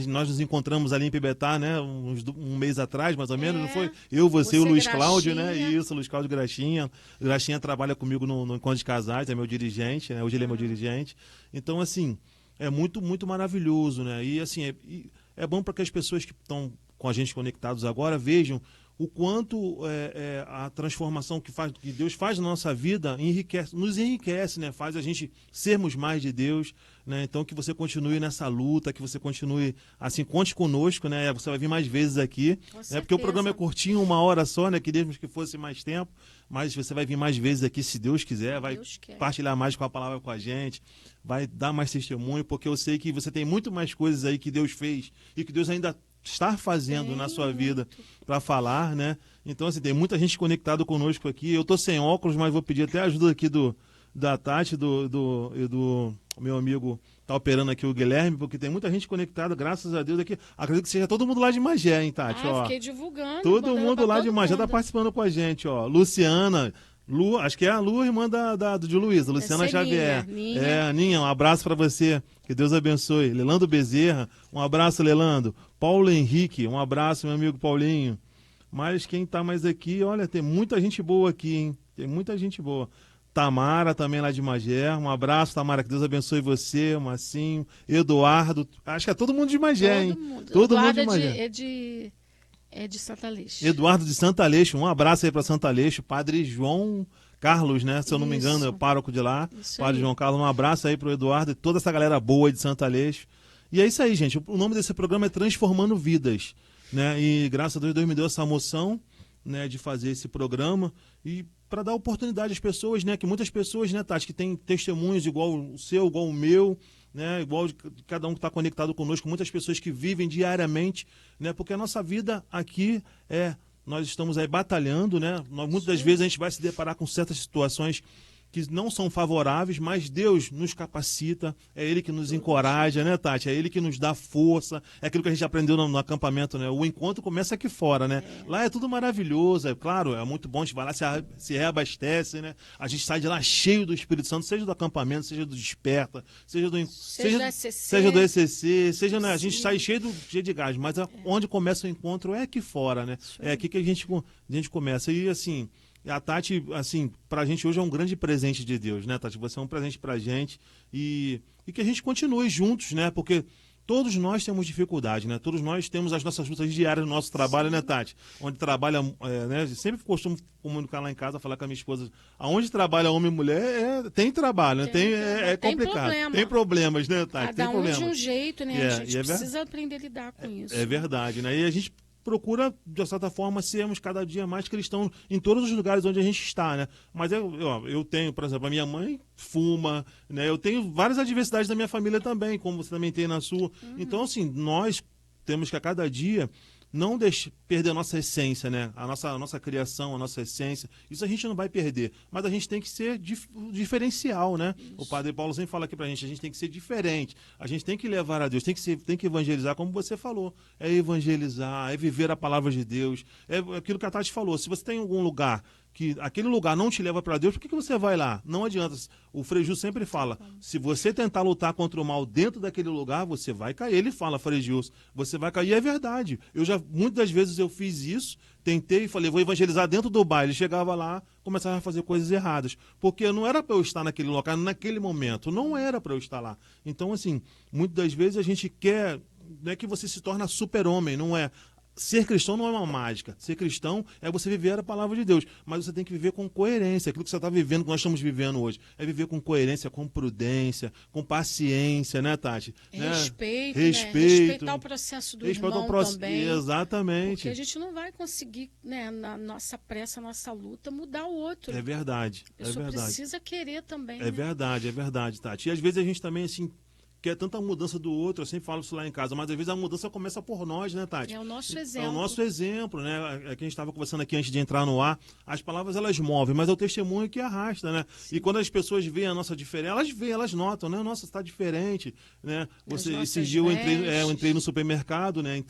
Nós nos encontramos ali em Pibetá, né? Um mês atrás, mais ou menos, não foi? Eu, você e o Luiz Cláudio, né? Isso, o Luiz Cláudio Graxinha. O Graxinha trabalha comigo no Encontro de Casais, é meu dirigente, né? Hoje ele é meu dirigente. Então, assim, é muito, muito maravilhoso, né? E, assim, é bom para que as pessoas que estão com a gente conectados agora vejam o quanto a transformação que Deus faz na nossa vida nos enriquece, né? Faz a gente sermos mais de Deus, né? Então que você continue nessa luta, que você continue, assim, conte conosco, né? Você vai vir mais vezes aqui, né? Porque o programa é curtinho, 1 hora só, né? Queríamos que fosse mais tempo, mas você vai vir mais vezes aqui, se Deus quiser, vai partilhar mais com a palavra com a gente, vai dar mais testemunho, porque eu sei que você tem muito mais coisas aí que Deus fez e que Deus ainda está fazendo na sua vida para falar, né? Então, assim, tem muita gente conectada conosco aqui. Eu tô sem óculos, mas vou pedir até a ajuda aqui da Tati, do o meu amigo tá operando aqui, o Guilherme, porque tem muita gente conectada, graças a Deus aqui. Acredito que seja todo mundo lá de Magé, hein, Tati? Ó, Fiquei divulgando. todo mandando mundo pra lá todo de Magé tá mundo. participando com a gente, ó. Luciana, Lu, acho que é a Lu, irmã de Luísa, Luciana Xavier. Ninha. Aninha, um abraço pra você, que Deus abençoe. Lelando Bezerra, um abraço, Lelando. Paulo Henrique, um abraço, meu amigo Paulinho. Mas quem tá mais aqui, olha, tem muita gente boa aqui, hein? Tem muita gente boa. Tamara, também lá de Magé. Um abraço, Tamara, que Deus abençoe você, o Massinho, Eduardo. Acho que é todo mundo de Magé, hein? Todo mundo de Magé. É de Santa Aleixo. Eduardo de Santa Aleixo, um abraço aí para Santa Aleixo. Padre João Carlos, né? Se eu não me engano, é o pároco de lá. Isso Padre aí. João Carlos, um abraço aí pro Eduardo e toda essa galera boa de Santa Aleixo. E é isso aí, gente. O nome desse programa é Transformando Vidas, né? E graças a Deus me deu essa moção, né, de fazer esse programa e para dar oportunidade às pessoas, né? Que muitas pessoas, né, Tati, que tem testemunhos igual o seu, igual o meu, né? Igual de cada um que está conectado conosco, muitas pessoas que vivem diariamente, né? Porque a nossa vida aqui nós estamos aí batalhando, né? Muitas das vezes a gente vai se deparar com certas situações que não são favoráveis, mas Deus nos capacita, é Ele que nos encoraja, né, Tati? É Ele que nos dá força, é aquilo que a gente aprendeu no acampamento, né? O encontro começa aqui fora, né? Lá é tudo maravilhoso, é claro, é muito bom, a gente vai lá, se reabastece, né? A gente sai de lá cheio do Espírito Santo, seja do acampamento, seja do Desperta, seja do ECC, seja, né, a gente sai cheio de gás, mas onde começa o encontro é aqui fora, né? É aqui que a gente começa. E assim, a Tati, assim, pra gente hoje é um grande presente de Deus, né, Tati? Você é um presente pra gente e que a gente continue juntos, né? Porque todos nós temos dificuldade, né? Todos nós temos as nossas lutas diárias no nosso trabalho, né, Tati? Onde trabalha, né? Sempre costumo comunicar lá em casa, falar com a minha esposa, aonde trabalha homem e mulher, tem trabalho, né? É complicado. Tem problemas, né, Tati? Cada tem problemas. De um jeito, né? A gente precisa aprender a lidar com isso. É verdade, né? E a gente procura, de certa forma, sermos cada dia mais cristãos em todos os lugares onde a gente está, né? Mas eu tenho, por exemplo, a minha mãe fuma, né? Eu tenho várias adversidades da minha família também, como você também tem na sua. Então, assim, nós temos que a cada dia não perder a nossa essência, né? A nossa criação, a nossa essência. Isso a gente não vai perder. Mas a gente tem que ser diferencial, né? Isso. O Padre Paulo sempre fala aqui pra gente, a gente tem que ser diferente. A gente tem que levar a Deus, tem que evangelizar, como você falou. É evangelizar, é viver a palavra de Deus. É aquilo que a Tati falou. Se você tem algum lugar que aquele lugar não te leva para Deus, por que você vai lá? Não adianta. O Frei Gil sempre fala, se você tentar lutar contra o mal dentro daquele lugar, você vai cair. Ele fala, Frei Gil, você vai cair. E é verdade. Muitas das vezes eu fiz isso, tentei e falei, vou evangelizar dentro do baile. Chegava lá, começava a fazer coisas erradas. Porque não era para eu estar naquele local, naquele momento. Não era para eu estar lá. Então, assim, muitas das vezes a gente quer, não é que você se torna super-homem, não é. Ser cristão não é uma mágica. Ser cristão é você viver a palavra de Deus. Mas você tem que viver com coerência. Aquilo que você está vivendo, que nós estamos vivendo hoje. É viver com coerência, com prudência, com paciência, né, Tati? Respeito, né? Respeitar o processo do irmão também. Exatamente. Porque a gente não vai conseguir, né, na nossa pressa, nossa luta, mudar o outro. É verdade. A pessoa precisa querer também. É verdade, Tati. E às vezes a gente também, assim, quer tanta mudança do outro, eu sempre falo isso lá em casa, mas às vezes a mudança começa por nós, né, Tati? É o nosso exemplo. É o nosso exemplo, né? É que a gente estava conversando aqui antes de entrar no ar, as palavras elas movem, mas é o testemunho que arrasta, né? Sim. E quando as pessoas veem a nossa diferença, elas notam, né? Nossa, está diferente, né? Esse dia eu entrei no supermercado, né?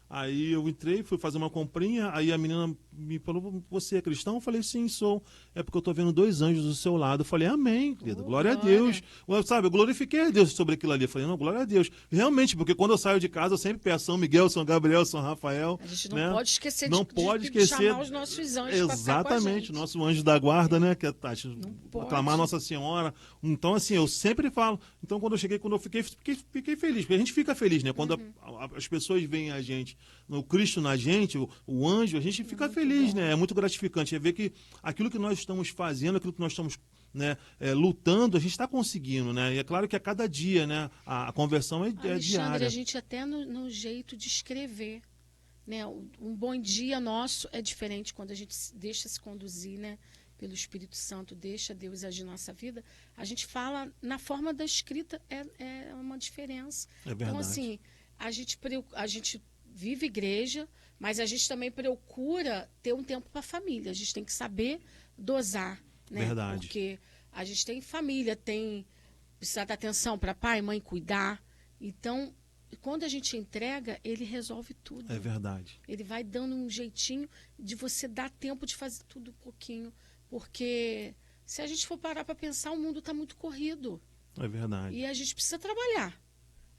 Aí eu entrei, fui fazer uma comprinha, aí a menina me falou, você é cristão? Eu falei, sim, sou. É porque eu tô vendo 2 anjos do seu lado. Eu falei, amém, querido, glória a Deus. Sabe, eu glorifiquei a Deus sobre aquilo ali. Eu falei, não, glória a Deus. Realmente, porque quando eu saio de casa, eu sempre peço São Miguel, São Gabriel, São Rafael. A gente não pode esquecer de chamar os nossos anjos. Exatamente, nosso anjo da guarda, né? Que é Tati, aclamar Nossa Senhora. Então, assim, eu sempre falo. Então, quando eu fiquei feliz, porque a gente fica feliz, né? Quando as pessoas veem a gente, o Cristo na gente, o anjo, a gente fica feliz, né? É muito gratificante. É ver que aquilo que nós estamos fazendo, aquilo que nós estamos, né, lutando, a gente está conseguindo, né? E é claro que a cada dia, né, a conversão é diária. A gente até no jeito de escrever, né? Um bom dia nosso é diferente quando a gente deixa se conduzir, né, pelo Espírito Santo, deixa Deus agir na nossa vida. A gente fala na forma da escrita, é uma diferença. É verdade. Então, assim, a gente vive igreja, mas a gente também procura ter um tempo para a família. A gente tem que saber dosar, né? Verdade. Porque a gente tem família, tem precisar dar atenção para pai, mãe, cuidar. Então, quando a gente entrega, ele resolve tudo. É verdade. Ele vai dando um jeitinho de você dar tempo de fazer tudo um pouquinho. Porque se a gente for parar para pensar, o mundo está muito corrido. É verdade. E a gente precisa trabalhar.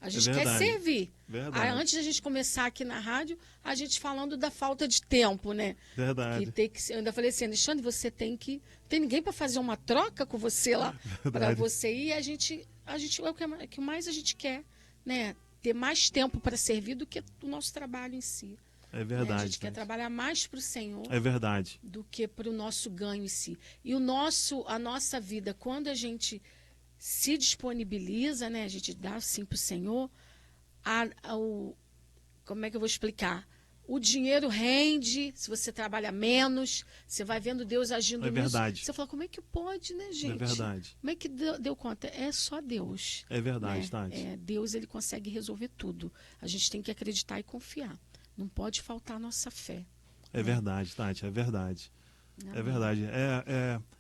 A gente quer verdade. servir. Verdade. Aí, antes da gente começar aqui na rádio, a gente falando da falta de tempo, né? Verdade. Que tem que, eu ainda falei assim, Alexandre, você tem que... Tem ninguém para fazer uma troca com você lá, para você ir. A gente é o que mais a gente quer, né? Ter mais tempo para servir do que o nosso trabalho em si. É verdade. A gente quer trabalhar mais para o Senhor É verdade. do que para o nosso ganho em si. E a nossa vida, quando a gente se disponibiliza, né? A gente dá assim para o Senhor, como é que eu vou explicar? O dinheiro rende, se você trabalha menos, você vai vendo Deus agindo É verdade. nisso. Você fala, como é que pode, né, gente? É verdade. Como é que deu conta? É só Deus. É verdade, né? Tati. Deus, ele consegue resolver tudo. A gente tem que acreditar e confiar. Não pode faltar a nossa fé. É verdade, Tati, é verdade. Amém. É verdade.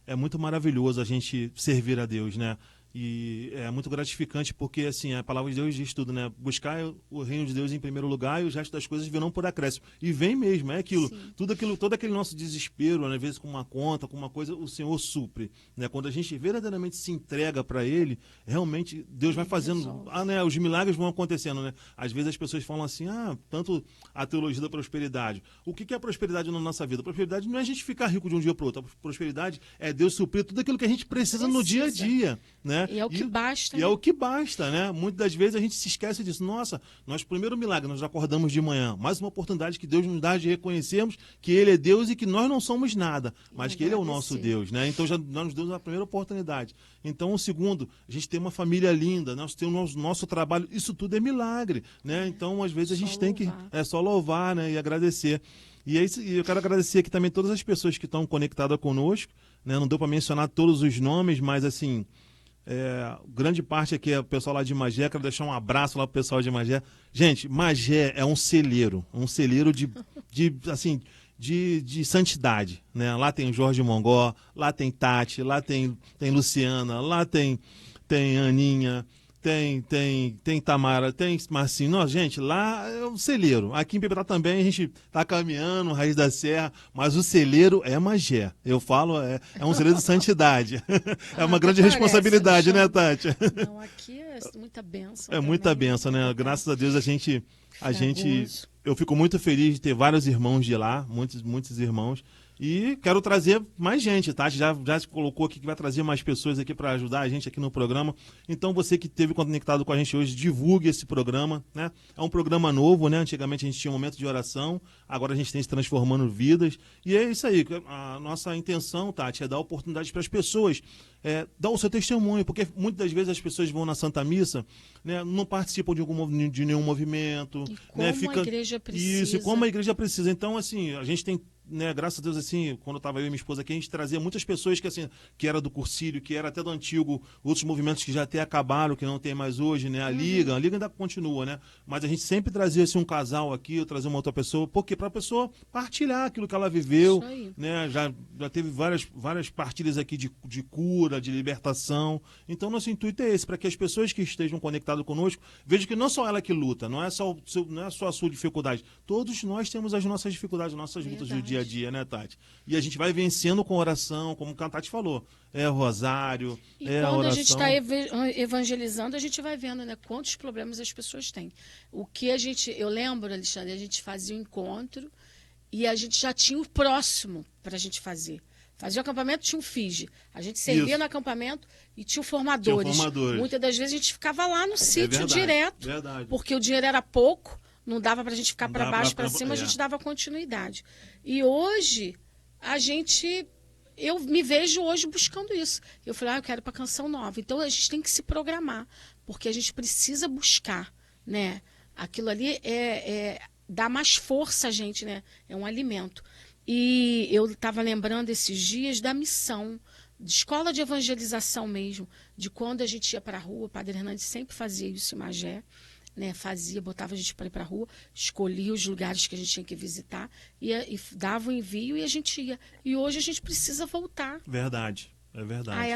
É muito maravilhoso a gente servir a Deus, né? E é muito gratificante porque, assim, a palavra de Deus diz tudo, né? Buscar o reino de Deus em primeiro lugar e o resto das coisas virão por acréscimo. E vem mesmo, é aquilo. Sim. Todo aquele nosso desespero, né? Às vezes com uma conta, com uma coisa, o Senhor supre, né? Quando a gente verdadeiramente se entrega para Ele, realmente Deus vai fazendo... resolve. né? Os milagres vão acontecendo, né? Às vezes as pessoas falam assim, tanto a teologia da prosperidade. O que é prosperidade na nossa vida? Prosperidade não é a gente ficar rico de um dia para o outro. A prosperidade é Deus suprir tudo aquilo que a gente precisa no dia a dia, né? E é o que basta. E é o que basta, né? Muitas das vezes a gente se esquece disso. Nossa, nosso primeiro milagre, nós acordamos de manhã. Mais uma oportunidade que Deus nos dá de reconhecermos que Ele é Deus e que nós não somos nada, mas que Ele é o nosso Deus, né? Então já nós nos demos a primeira oportunidade. Então, o segundo, a gente tem uma família linda, nós temos o nosso trabalho, isso tudo é milagre, né? Então, às vezes a gente tem que só louvar, né? E agradecer. E é isso, e eu quero agradecer aqui também todas as pessoas que estão conectadas conosco, né? Não deu para mencionar todos os nomes, mas assim... grande parte aqui é o pessoal lá de Magé. Quero deixar um abraço lá pro pessoal de Magé. Gente, Magé é um celeiro de santidade, né? Lá tem Jorge Mongó, lá tem Tati, lá tem Luciana, lá tem Aninha, tem Tamara, tem Marcinho. Nossa, gente, lá é um celeiro. Aqui em Piberá também a gente tá caminhando, Raiz da Serra, mas o celeiro é Magé. Eu falo, é um celeiro de santidade. É uma grande responsabilidade, né, Tati? Não, aqui é muita bênção. É muita bênção, né? Graças a Deus a gente eu fico muito feliz de ter vários irmãos de lá, muitos irmãos. E quero trazer mais gente, tá? Já se colocou aqui que vai trazer mais pessoas aqui para ajudar a gente aqui no programa. Então você que esteve conectado com a gente hoje, divulgue esse programa, né? É um programa novo, né? Antigamente a gente tinha um momento de oração, agora a gente tem se transformando vidas. E é isso aí, a nossa intenção, Tati, é dar oportunidade para as pessoas dar o seu testemunho, porque muitas das vezes as pessoas vão na Santa Missa, né, não participam de nenhum movimento. E como né, a igreja precisa. Isso, e como a igreja precisa. Então, assim, a gente tem, né, graças a Deus, assim, quando eu estava eu e minha esposa aqui, a gente trazia muitas pessoas que era do Cursilho, que era até do antigo, outros movimentos que já até acabaram, que não tem mais hoje, né, a Liga ainda continua, né, mas a gente sempre trazia, assim, um casal aqui, eu trazia uma outra pessoa, porque para a pessoa partilhar aquilo que ela viveu, né, já teve várias partilhas aqui de cura, de libertação. Então nosso intuito é esse, para que as pessoas que estejam conectadas conosco vejam que não só ela que luta, não é só a sua dificuldade, todos nós temos as nossas dificuldades, nossas lutas do dia a dia, né, Tati? E a gente vai vencendo com oração, como a Tati falou, o rosário, e a oração. Quando a gente está evangelizando, a gente vai vendo, né, quantos problemas as pessoas têm. Eu lembro, Alexandre, a gente fazia um encontro e a gente já tinha o próximo para a gente fazer. Fazia o acampamento, tinha um FIGE. A gente servia no acampamento e tinha formadores. Muitas das vezes a gente ficava lá no sítio direto, porque o dinheiro era pouco, não dava para a gente ficar para baixo, para cima, a gente dava continuidade. E hoje, eu me vejo hoje buscando isso. Eu falei, eu quero ir para Canção Nova. Então a gente tem que se programar, porque a gente precisa buscar, né? Aquilo ali dá mais força a gente, né? É um alimento. E eu estava lembrando esses dias da missão, de escola de evangelização mesmo, de quando a gente ia para a rua, o Padre Hernandes sempre fazia isso em Magé, né? Botava a gente para ir para a rua, escolhia os lugares que a gente tinha que visitar, e dava o envio e a gente ia. E hoje a gente precisa voltar. Verdade. É verdade. a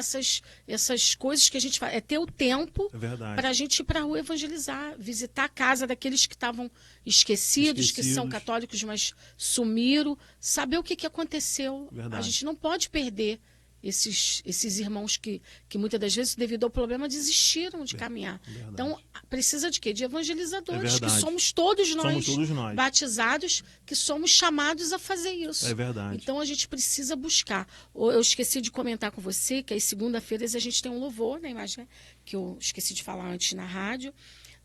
essas coisas que a gente faz. É ter o tempo É verdade. para a gente ir para a rua evangelizar, visitar a casa daqueles que estavam esquecidos, que são católicos, mas sumiram, saber o que aconteceu. Verdade. A gente não pode perder esses irmãos que muitas das vezes, devido ao problema, desistiram de caminhar. Verdade. Então, precisa de quê? De evangelizadores, É que verdade. somos todos nós, Somos todos nós. batizados, que somos chamados a fazer isso. É verdade. Então, a gente precisa buscar. Eu esqueci de comentar com você que às segunda-feiras a gente tem um louvor na Imagé, que eu esqueci de falar antes na rádio.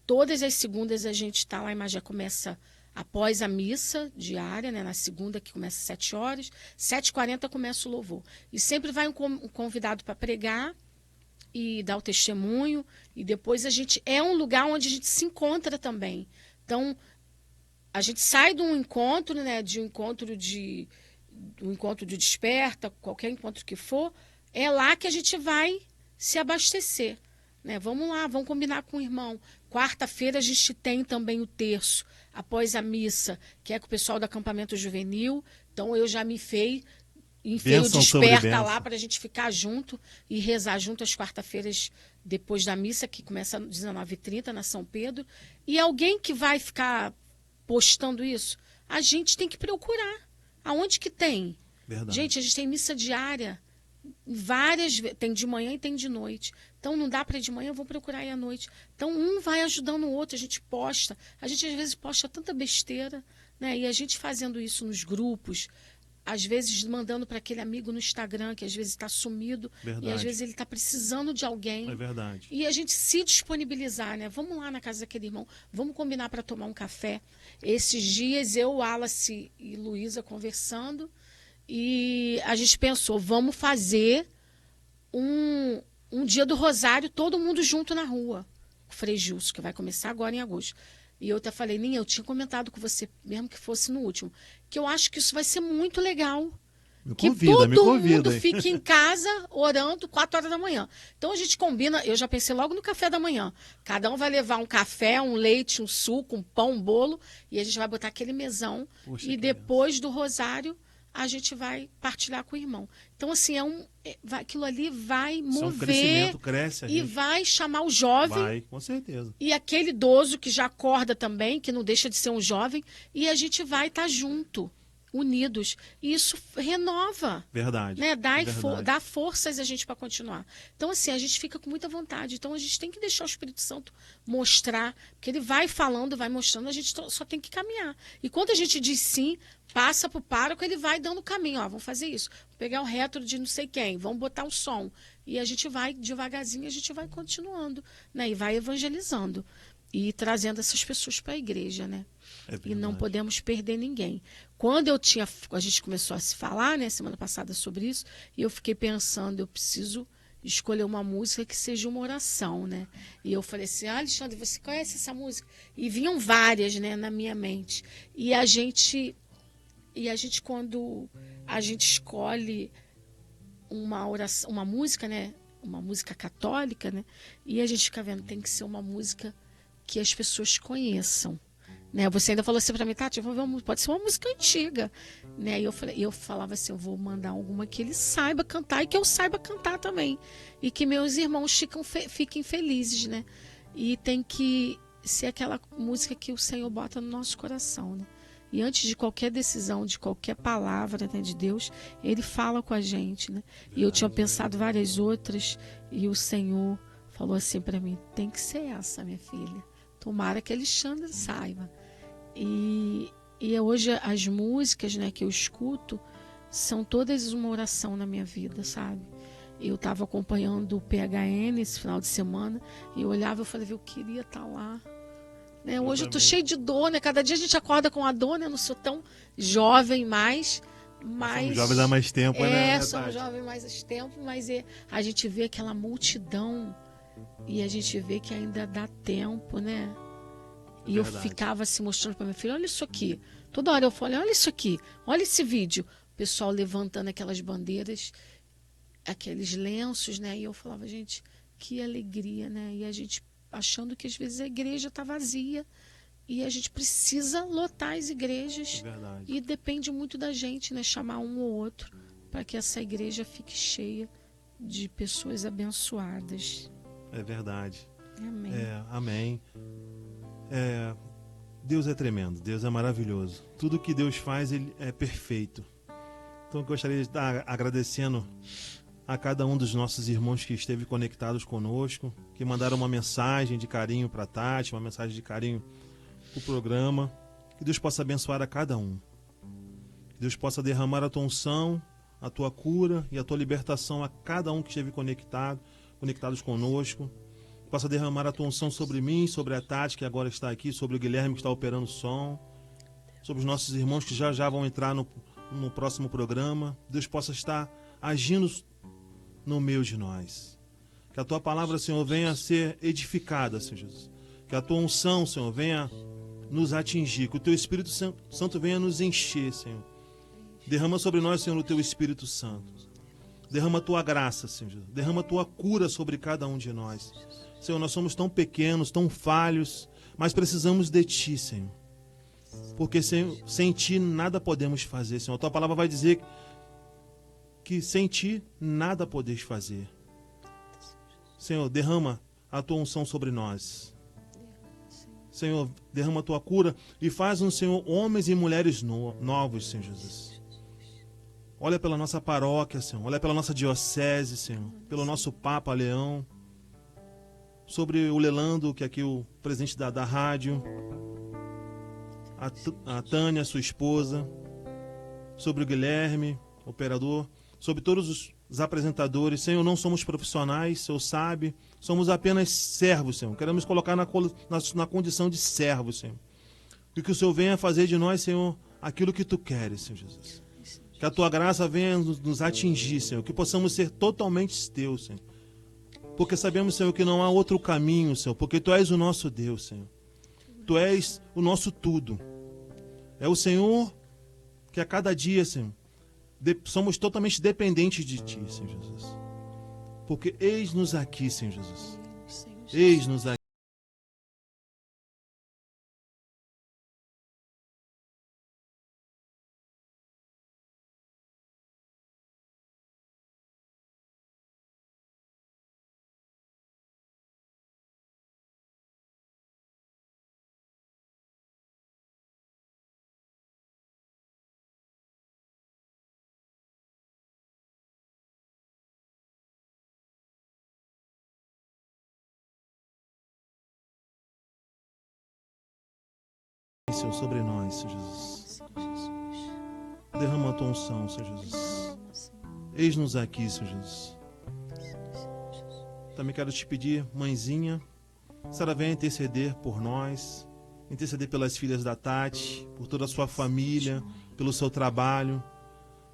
Todas as segundas a gente está lá, a Imagé começa após a missa diária, né, na segunda, que começa às 7 horas, 7h40 começa o louvor. E sempre vai um convidado para pregar e dar o testemunho, e depois a gente... É um lugar onde a gente se encontra também. Então, a gente sai de um encontro, né, um encontro de desperta, qualquer encontro que for, é lá que a gente vai se abastecer. Né? Vamos lá, vamos combinar com o irmão. Quarta-feira a gente tem também o terço, após a missa, que é com o pessoal do acampamento juvenil. Então eu já me enfeio o desperta lá para a gente ficar junto e rezar junto às quarta-feiras depois da missa, que começa às 19h30 na São Pedro. E alguém que vai ficar postando isso, a gente tem que procurar. Aonde que tem? Verdade. Gente, a gente tem missa diária. Várias, tem de manhã e tem de noite. Então não dá para ir de manhã, eu vou procurar ir à noite. Então um vai ajudando o outro, a gente posta. A gente às vezes posta tanta besteira, né? E a gente fazendo isso nos grupos, às vezes mandando para aquele amigo no Instagram, que às vezes está sumido, Verdade. e às vezes ele está precisando de alguém. É verdade. E a gente se disponibilizar, né? Vamos lá na casa daquele irmão, vamos combinar para tomar um café. Esses dias eu, Wallace e Luísa conversando, e a gente pensou, vamos fazer um dia do Rosário, todo mundo junto na rua. O Frei Gilson, que vai começar agora em agosto. E eu até falei, Ninha, eu tinha comentado com você, mesmo que fosse no último, que eu acho que isso vai ser muito legal. Me Que convida, todo hein? mundo fique em casa orando 4 horas da manhã. Então a gente combina, eu já pensei logo no café da manhã. Cada um vai levar um café, um leite, um suco, um pão, um bolo, e a gente vai botar aquele mesão. Poxa, e depois do Rosário, a gente vai partilhar com o irmão. Então, assim, aquilo ali vai mover. Um crescimento, cresce a e gente. vai chamar o jovem. Vai, com certeza. E aquele idoso que já acorda também, que não deixa de ser um jovem, e a gente vai estar junto, unidos. E isso renova. Verdade. Né? Verdade. Dá forças a gente para continuar. Então, assim, a gente fica com muita vontade. Então, a gente tem que deixar o Espírito Santo mostrar, porque ele vai falando, vai mostrando, a gente só tem que caminhar. E quando a gente diz sim, passa para o pároco, ele vai dando o caminho. Ó, vamos fazer isso. Vou pegar o rétro de não sei quem, vamos botar o som. E a gente vai, devagarzinho, a gente vai continuando, né? E vai evangelizando. E trazendo essas pessoas para a igreja, né? E não podemos perder ninguém. Quando a gente começou a se falar, né, semana passada sobre isso, e eu fiquei pensando, eu preciso escolher uma música que seja uma oração, né? E eu falei assim, Alexandre, você conhece essa música? E vinham várias, né, na minha mente. E a gente quando a gente escolhe uma oração, uma música, né, uma música católica, né, e a gente fica vendo, tem que ser uma música que as pessoas conheçam, né? Você ainda falou assim para mim, Tati, pode ser uma música antiga, né? E eu falava assim, eu vou mandar alguma que ele saiba cantar e que eu saiba cantar também, e que meus irmãos fiquem felizes, né? E tem que ser aquela música que o Senhor bota no nosso coração, né? E antes de qualquer decisão, de qualquer palavra, né, de Deus, Ele fala com a gente, né? E eu tinha pensado várias outras, e o Senhor falou assim para mim, tem que ser essa, minha filha. Tomara que Alexandre saiba. E hoje as músicas, né, que eu escuto são todas uma oração na minha vida, sabe? Eu estava acompanhando o PHN esse final de semana e eu olhava e falei, eu queria estar lá. Né? Hoje eu tô cheio de dor, né? Cada dia a gente acorda com a dor, né? Eu não sou tão jovem mais. Somos jovens há mais tempo, né? Somos jovens mais tempo, mas a gente vê aquela multidão e a gente vê que ainda dá tempo, né? E eu ficava se mostrando para minha filha, olha isso aqui. Toda hora eu falei, olha isso aqui, olha esse vídeo. O pessoal levantando aquelas bandeiras, aqueles lenços, né? E eu falava, gente, que alegria, né? E a gente achando que às vezes a igreja está vazia e a gente precisa lotar as igrejas. E depende muito da gente, né? Chamar um ou outro para que essa igreja fique cheia de pessoas abençoadas. É verdade. Amém. Amém. Deus é tremendo, Deus é maravilhoso. Tudo que Deus faz, ele é perfeito. Então eu gostaria de estar agradecendo a cada um dos nossos irmãos que esteve conectados conosco, que mandaram uma mensagem de carinho para a Tati, uma mensagem de carinho para o programa. Que Deus possa abençoar a cada um. Que Deus possa derramar a tua unção, a tua cura e a tua libertação a cada um que esteve conectados conosco. Possa derramar a tua unção sobre mim, sobre a Tati, que agora está aqui, sobre o Guilherme, que está operando o som, sobre os nossos irmãos que já vão entrar no próximo programa. Deus possa estar agindo no meio de nós. Que a tua palavra, Senhor, venha a ser edificada, Senhor Jesus. Que a tua unção, Senhor, venha nos atingir. Que o teu Espírito Santo venha nos encher, Senhor. Derrama sobre nós, Senhor, o teu Espírito Santo. Derrama a tua graça, Senhor Jesus. Derrama a tua cura sobre cada um de nós. Senhor, nós somos tão pequenos, tão falhos, mas precisamos de Ti, Senhor. Porque sem Ti nada podemos fazer, Senhor. A Tua palavra vai dizer que sem Ti nada podes fazer. Senhor, derrama a Tua unção sobre nós. Senhor, derrama a Tua cura e faz-nos, Senhor, homens e mulheres novos, Senhor Jesus. Olha pela nossa paróquia, Senhor. Olha pela nossa diocese, Senhor. Pelo nosso Papa Leão. Sobre o Lelando, que é aqui o presidente da rádio, a Tânia, sua esposa, sobre o Guilherme, operador, sobre todos os apresentadores. Senhor, não somos profissionais, o Senhor sabe, somos apenas servos, Senhor. Queremos colocar na condição de servos, Senhor. E que o Senhor venha fazer de nós, Senhor, aquilo que Tu queres, Senhor Jesus. Que a Tua graça venha nos atingir, Senhor, que possamos ser totalmente Teus, Senhor. Porque sabemos, Senhor, que não há outro caminho, Senhor, porque Tu és o nosso Deus, Senhor. Tu és o nosso tudo. É o Senhor que a cada dia, Senhor, somos totalmente dependentes de Ti, Senhor Jesus. Porque eis-nos aqui, Senhor Jesus. Eis-nos aqui. Senhor, sobre nós, Senhor Jesus. Derrama a Tua unção, Senhor Jesus. Eis-nos aqui, Senhor Jesus. Também quero te pedir, mãezinha, a senhora venha interceder por nós, interceder pelas filhas da Tati, por toda a sua família, pelo seu trabalho.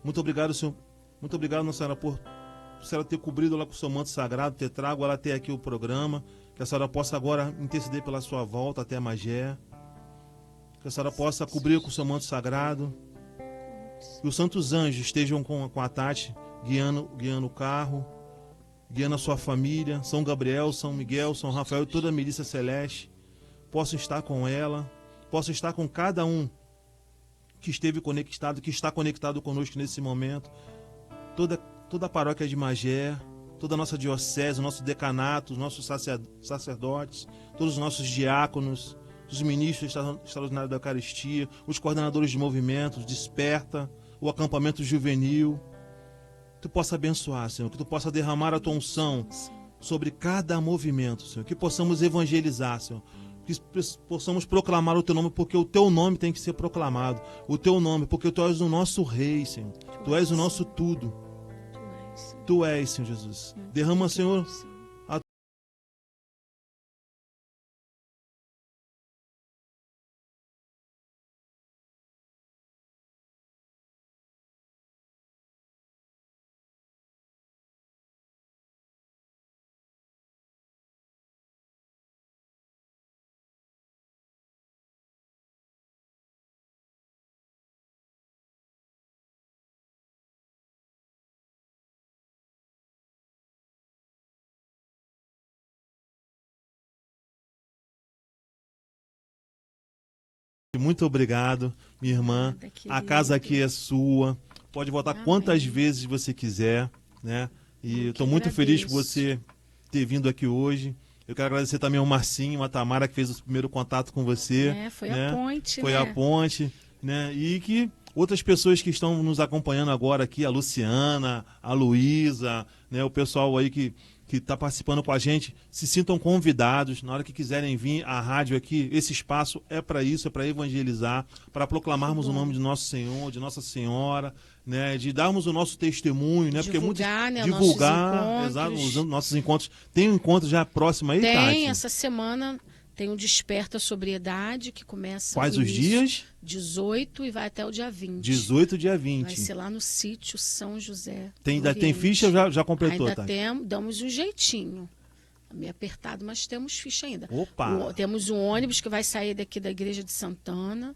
Muito obrigado, Senhor. Muito obrigado, Nossa Senhora, por a senhora ter cobrido ela com o seu manto sagrado, ter trago ela até aqui o programa. Que a senhora possa agora interceder pela sua volta até Magé. Que a senhora possa cobrir com o seu manto sagrado. Que os santos anjos estejam com a Tati, guiando o carro, guiando a sua família. São Gabriel, São Miguel, São Rafael e toda a milícia celeste. Possam estar com ela, possam estar com cada um que esteve conectado, que está conectado conosco nesse momento. Toda a paróquia de Magé, toda a nossa diocese, o nosso decanato, os nossos sacerdotes, todos os nossos diáconos, os ministros extraordinários da Eucaristia, os coordenadores de movimentos, Desperta, o acampamento juvenil. Que Tu possa abençoar, Senhor, que Tu possa derramar a Tua unção sobre cada movimento, Senhor, que possamos evangelizar, Senhor, que possamos proclamar o Teu nome, porque o Teu nome tem que ser proclamado, o Teu nome, porque Tu és o nosso Rei, Senhor, Tu és o nosso tudo, Tu és, Senhor Jesus. Derrama, Senhor, muito obrigado, minha irmã. A casa aqui é sua. Pode voltar quantas vezes você quiser, né? E Eu estou que muito feliz por agradeço. você ter vindo aqui hoje. Eu quero agradecer também ao Marcinho, a Tamara, que fez o primeiro contato com você. Foi né? a ponte, Foi né? a ponte, né? E que outras pessoas que estão nos acompanhando agora aqui, a Luciana, a Luísa, né? O pessoal aí que está participando com a gente, se sintam convidados, na hora que quiserem vir à rádio aqui, esse espaço é para isso, é para evangelizar, para proclamarmos o nome de nosso Senhor, de Nossa Senhora, né? De darmos o nosso testemunho, né? Porque Divulgar, né, divulgar, nossos exato, encontros. usando nossos encontros. Tem um encontro já próximo aí, Tati? Tem, essa semana tem o Desperta Sobriedade, que começa Quais no os início, dias? 18 e vai até o dia 20. 18, dia 20. Vai ser lá no sítio São José. Ainda do tem Oriente. ficha ou já completou, Ainda Tati? damos um jeitinho. Meio apertado, mas temos ficha ainda. Opa! Temos um ônibus que vai sair daqui da Igreja de Santana.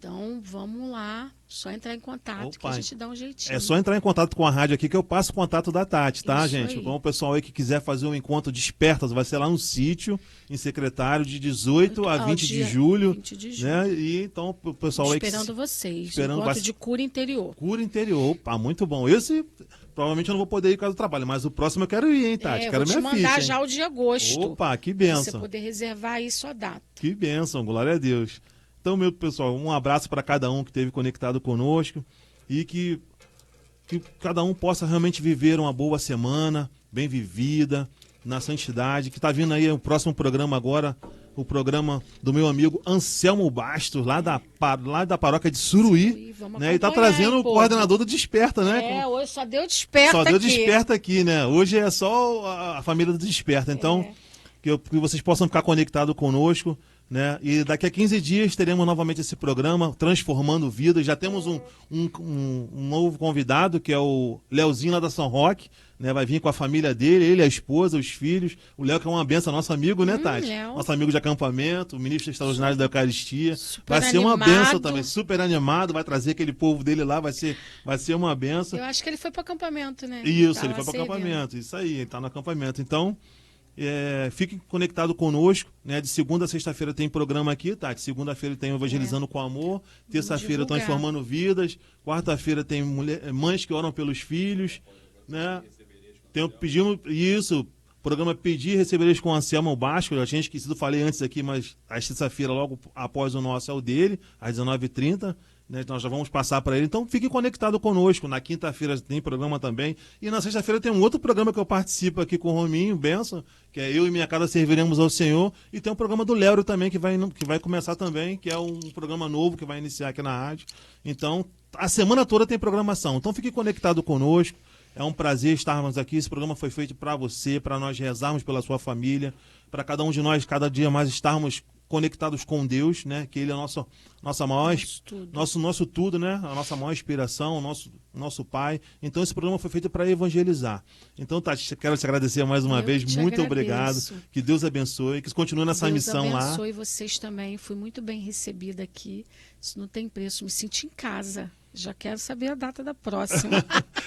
Então, vamos lá. Só entrar em contato que Opa, a gente dá um jeitinho. É só entrar em contato com a rádio aqui que eu passo o contato da Tati, tá, Isso gente? aí. Então, o pessoal aí que quiser fazer um encontro Despertas, vai ser lá no sítio, em Secretário, de 18 a 20 de dia julho. 20 de julho. Né? E então, o pessoal aí que Esperando vocês. Esperando Encontro bastante. de cura interior. cura interior. Opa, muito bom. Esse, provavelmente eu não vou poder ir por causa do trabalho, mas o próximo eu quero ir, hein, Tati? Eu Quero vou te minha mandar ficha, já hein? o de agosto. Opa, que Pra você bênção. poder reservar aí sua data. Que bênção, glória a Deus. Então, meu pessoal, um abraço para cada um que esteve conectado conosco e que cada um possa realmente viver uma boa semana, bem vivida, na santidade. Que está vindo aí o próximo programa agora, o programa do meu amigo Anselmo Bastos, lá da paróquia de Suruí. Vamos Né? E está acompanhar, trazendo hein, o povo? coordenador do Desperta, né? Hoje só deu desperta Só deu aqui. Desperta aqui, né? Hoje é só a família do Desperta. Então, que vocês possam ficar conectados conosco, né? E daqui a 15 dias teremos novamente esse programa, Transformando Vidas. Já temos um novo convidado, que é o Leozinho lá da São Roque, né? Vai vir com a família dele, ele, a esposa, os filhos. O Léo, que é uma benção, nosso amigo, né, Tati? Léo. Nosso amigo de acampamento, ministro extraordinário da Eucaristia. Super Vai ser uma animado. benção também, super animado, vai trazer aquele povo dele lá, vai ser uma benção. Eu acho que ele foi para o acampamento, né? Isso, Tava ele foi para o servindo. acampamento, isso aí, ele está no acampamento. Então, fique conectado conosco, né? De segunda a sexta-feira tem programa aqui, tá? De segunda-feira tem Evangelizando com Amor, terça-feira divulgar. Transformando Vidas, quarta-feira tem mães que oram pelos filhos, né? Pedimos isso, programa Pedir e Recebereis com Anselmo Bastos. Eu já tinha esquecido, falei antes aqui, mas a terça-feira, logo após o nosso, é o dele, às 19h30. Né, nós já vamos passar para ele. Então fique conectado conosco. Na quinta-feira tem programa também. E na sexta-feira tem um outro programa que eu participo aqui com o Rominho, benção, que é Eu e Minha Casa Serviremos ao Senhor. E tem um programa do Léo também, que vai começar também, que é um programa novo que vai iniciar aqui na rádio. Então, a semana toda tem programação. Então fique conectado conosco. É um prazer estarmos aqui. Esse programa foi feito para você, para nós rezarmos pela sua família, para cada um de nós, cada dia mais estarmos conectados com Deus, né? Que Ele é nossa maior, nosso tudo, né? A nossa maior inspiração, nosso Pai. Então esse programa foi feito para evangelizar. Então, Tati, quero te agradecer mais uma vez. Muito obrigado. Que Deus abençoe, que continue nessa missão lá. Deus abençoe vocês também. Fui muito bem recebida aqui. Isso não tem preço. Me senti em casa. Já quero saber a data da próxima.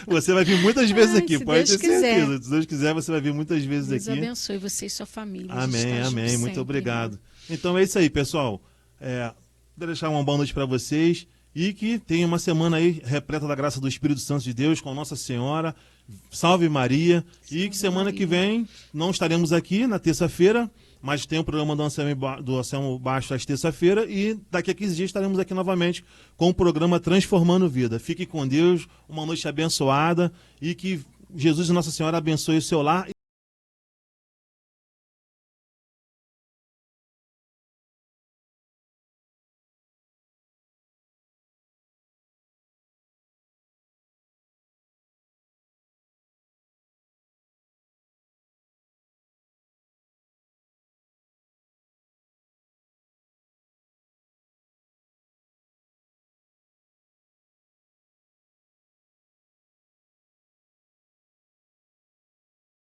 Você vai vir muitas vezes aqui, se pode Deus ter certeza. Se Deus quiser, você vai vir muitas vezes Deus aqui. Deus abençoe você e sua família. Amém, amém. Muito sempre, obrigado. irmão. Então é isso aí, pessoal. Vou deixar uma boa noite para vocês e que tenha uma semana aí repleta da graça do Espírito Santo de Deus com Nossa Senhora. Salve Maria. E que semana que vem não estaremos aqui na terça-feira, mas tem o programa do Anselmo Bastos às terça-feira e daqui a 15 dias estaremos aqui novamente com o programa Transformando Vida. Fique com Deus, uma noite abençoada e que Jesus e Nossa Senhora abençoe o seu lar.